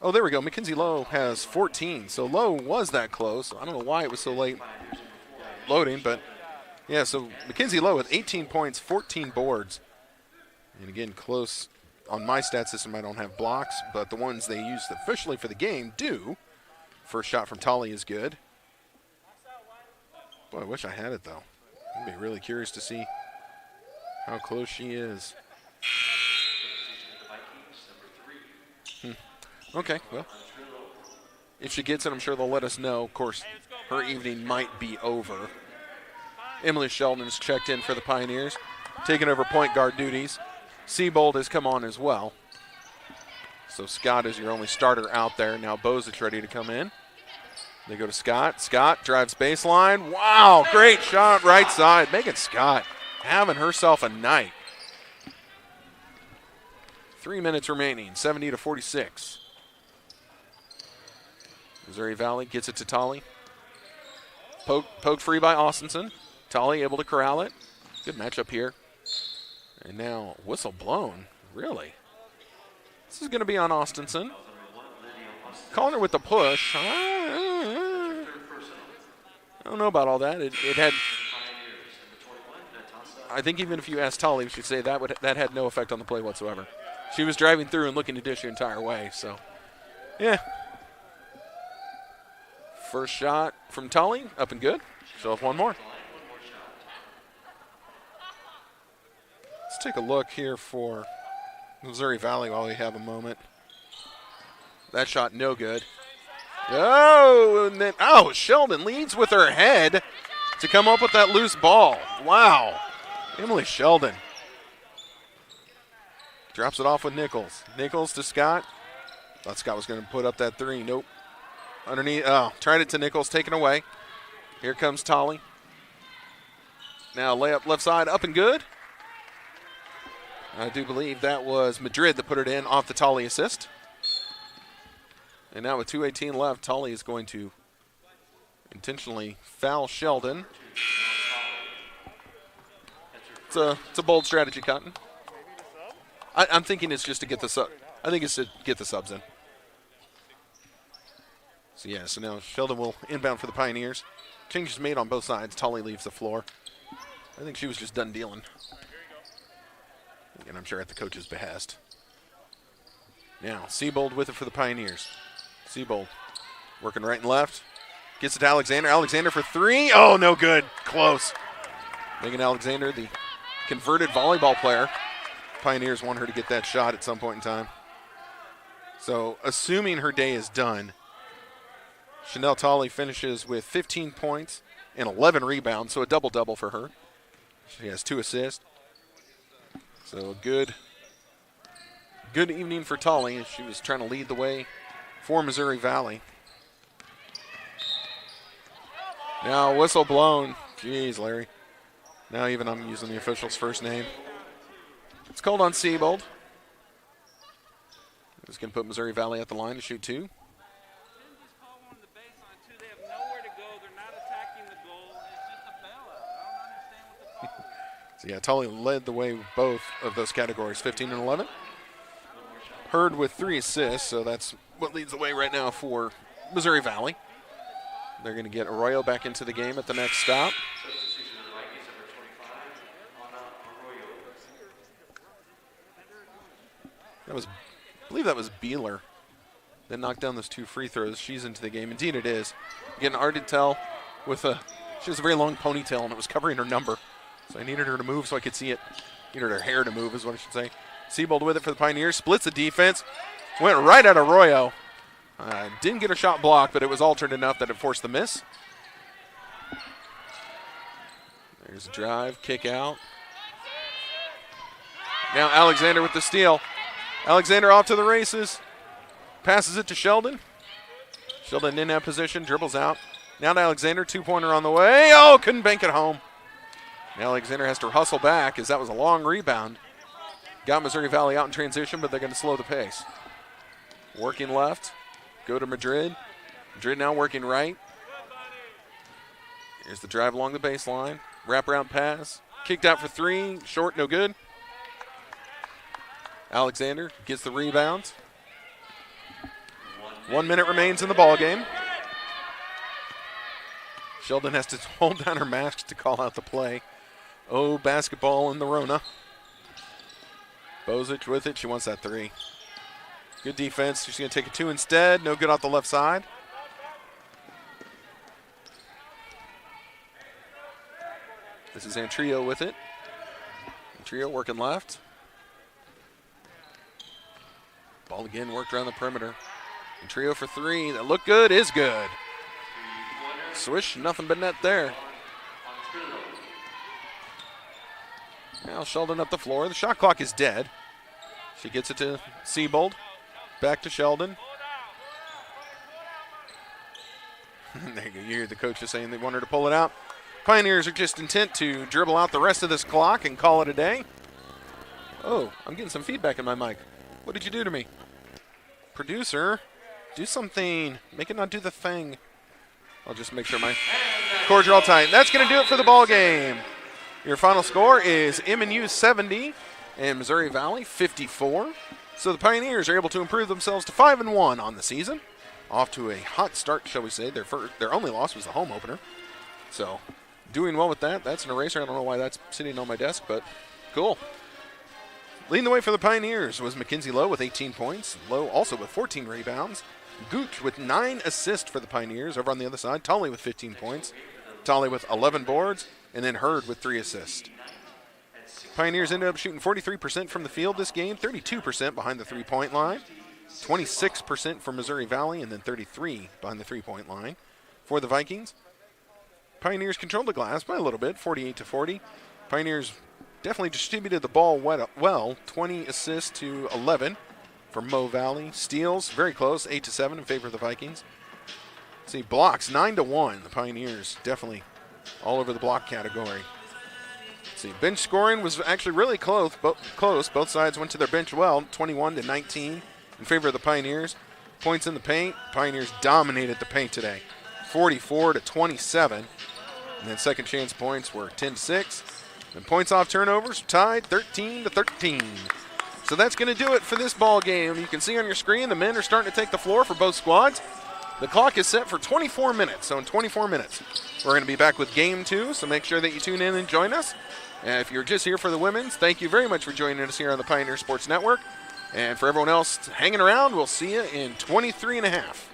Oh, there we go. Mackenzie Lowe has 14. So Lowe was that close. I don't know why it was so late loading, but yeah, so Mackenzie Lowe with 18 points, 14 boards. And again, close. On my stat system, I don't have blocks, but the ones they used officially for the game do. First shot from Tolley is good. Boy, I wish I had it, though. I'd be really curious to see how close she is. Okay, well, if she gets it, I'm sure they'll let us know. Of course, her evening might be over. Emily Sheldon's checked in for the Pioneers, taking over point guard duties. Seabold has come on as well. So Scott is your only starter out there. Now Bozich ready to come in. They go to Scott. Scott drives baseline. Wow, great shot right side. Megan Scott having herself a night. 3 minutes remaining, 70-46. Missouri Valley gets it to Tolley. Poked free by Austinson. Tolley able to corral it. Good matchup here. And now whistle blown. Really? This is going to be on Austinson. Calling her with the push. I don't know about all that. It had. I think even if you asked Tolley, we should say that had no effect on the play whatsoever. She was driving through and looking to dish the entire way. So, yeah. First shot from Tolley, up and good. She'll have one more. Let's take a look here for Missouri Valley while we have a moment. That shot no good. Oh, and then Sheldon leads with her head to come up with that loose ball. Wow. Emily Sheldon. Drops it off with Nichols. Nichols to Scott. Thought Scott was going to put up that three. Nope. Underneath. Oh, tried it to Nichols, taken away. Here comes Tolley. Now layup left side, up and good. I do believe that was Madrid that put it in off the Tolley assist. And now with 2:18 left, Tolley is going to intentionally foul Sheldon. It's a bold strategy, Cotton. I'm thinking it's just to get the sub. I think it's to get the subs in. So now Sheldon will inbound for the Pioneers. Changes made on both sides. Tolley leaves the floor. I think she was just done dealing. And I'm sure at the coach's behest. Now, Seabold with it for the Pioneers. Seabold working right and left. Gets it to Alexander. Alexander for three. Oh, no good. Close. Megan Alexander, the converted volleyball player. Pioneers want her to get that shot at some point in time. So, assuming her day is done, Chanel Tolley finishes with 15 points and 11 rebounds, so a double-double for her. She has 2 assists. So, a good evening for Tolley. She was trying to lead the way for Missouri Valley. Now, whistle blown. Jeez, Larry. Now even I'm using the official's first name. It's called on Seabold. It's going to put Missouri Valley at the line to shoot 2. So yeah, Tolley led the way with both of those categories, 15 and 11. Hurd with 3 assists, so that's what leads the way right now for Missouri Valley. They're going to get Arroyo back into the game at the next stop. I believe that was Beeler that knocked down those 2 free throws. She's into the game. Indeed it is. Again, Ardentel with she has a very long ponytail and it was covering her number. So I needed her to move so I could see it. Needed her hair to move is what I should say. Seabold with it for the Pioneers. Splits the defense. Went right at Arroyo. Didn't get a shot blocked, but it was altered enough that it forced the miss. There's a drive, kick out. Now Alexander with the steal. Alexander off to the races. Passes it to Sheldon. Sheldon in that position, dribbles out. Now to Alexander, 2-pointer on the way. Oh, couldn't bank it home. Now Alexander has to hustle back as that was a long rebound. Got Missouri Valley out in transition, but they're going to slow the pace. Working left. Go to Madrid. Madrid now working right. Here's the drive along the baseline. Wraparound pass. Kicked out for 3. Short, no good. Alexander gets the rebound. 1 minute remains in the ball game. Sheldon has to hold down her mask to call out the play. Oh, basketball in the Rona. Bozic with it. She wants that 3. Good defense. She's going to take a 2 instead. No good off the left side. This is Antrio with it. Antrio working left. Ball again worked around the perimeter. Antrio for 3. That looked good. Is good. Swish. Nothing but net there. Now Sheldon up the floor. The shot clock is dead. She gets it to Seabold. Back to Sheldon. There you go. You hear the coaches saying they want her to pull it out. Pioneers are just intent to dribble out the rest of this clock and call it a day. Oh, I'm getting some feedback in my mic. What did you do to me? Producer, do something. Make it not do the thing. I'll just make sure my cords are all tight. That's going to do it for the ball game. Your final score is MNU 70 and Missouri Valley 54. So the Pioneers are able to improve themselves to 5-1 on the season. Off to a hot start, shall we say. Their only loss was the home opener. So doing well with that. That's an eraser. I don't know why that's sitting on my desk, but cool. Leading the way for the Pioneers was Mackenzie Lowe with 18 points. Lowe also with 14 rebounds. Gooch with 9 assists for the Pioneers. Over on the other side, Tolley with 15 points. Tolley with 11 boards. And then Hurd with 3 assists. Pioneers ended up shooting 43% from the field this game, 32% behind the 3-point line, 26% for Missouri Valley, and then 33% behind the 3-point line for the Vikings. Pioneers controlled the glass by a little bit, 48-40. Pioneers definitely distributed the ball well, 20 assists to 11 for Mo Valley. Steals, very close, 8-7 in favor of the Vikings. See, blocks, 9-1. The Pioneers definitely all over the block category. Let's see, bench scoring was actually really close. Both sides went to their bench well, 21-19 in favor of the Pioneers. Points in the paint, Pioneers dominated the paint today, 44-27. And then second chance points were 10-6. And points off turnovers tied 13-13. So that's going to do it for this ball game. You can see on your screen the men are starting to take the floor for both squads. The clock is set for 24 minutes. So in 24 minutes, we're going to be back with game 2. So make sure that you tune in and join us. And if you're just here for the women's, thank you very much for joining us here on the Pioneer Sports Network. And for everyone else hanging around, we'll see you in 23 and a half.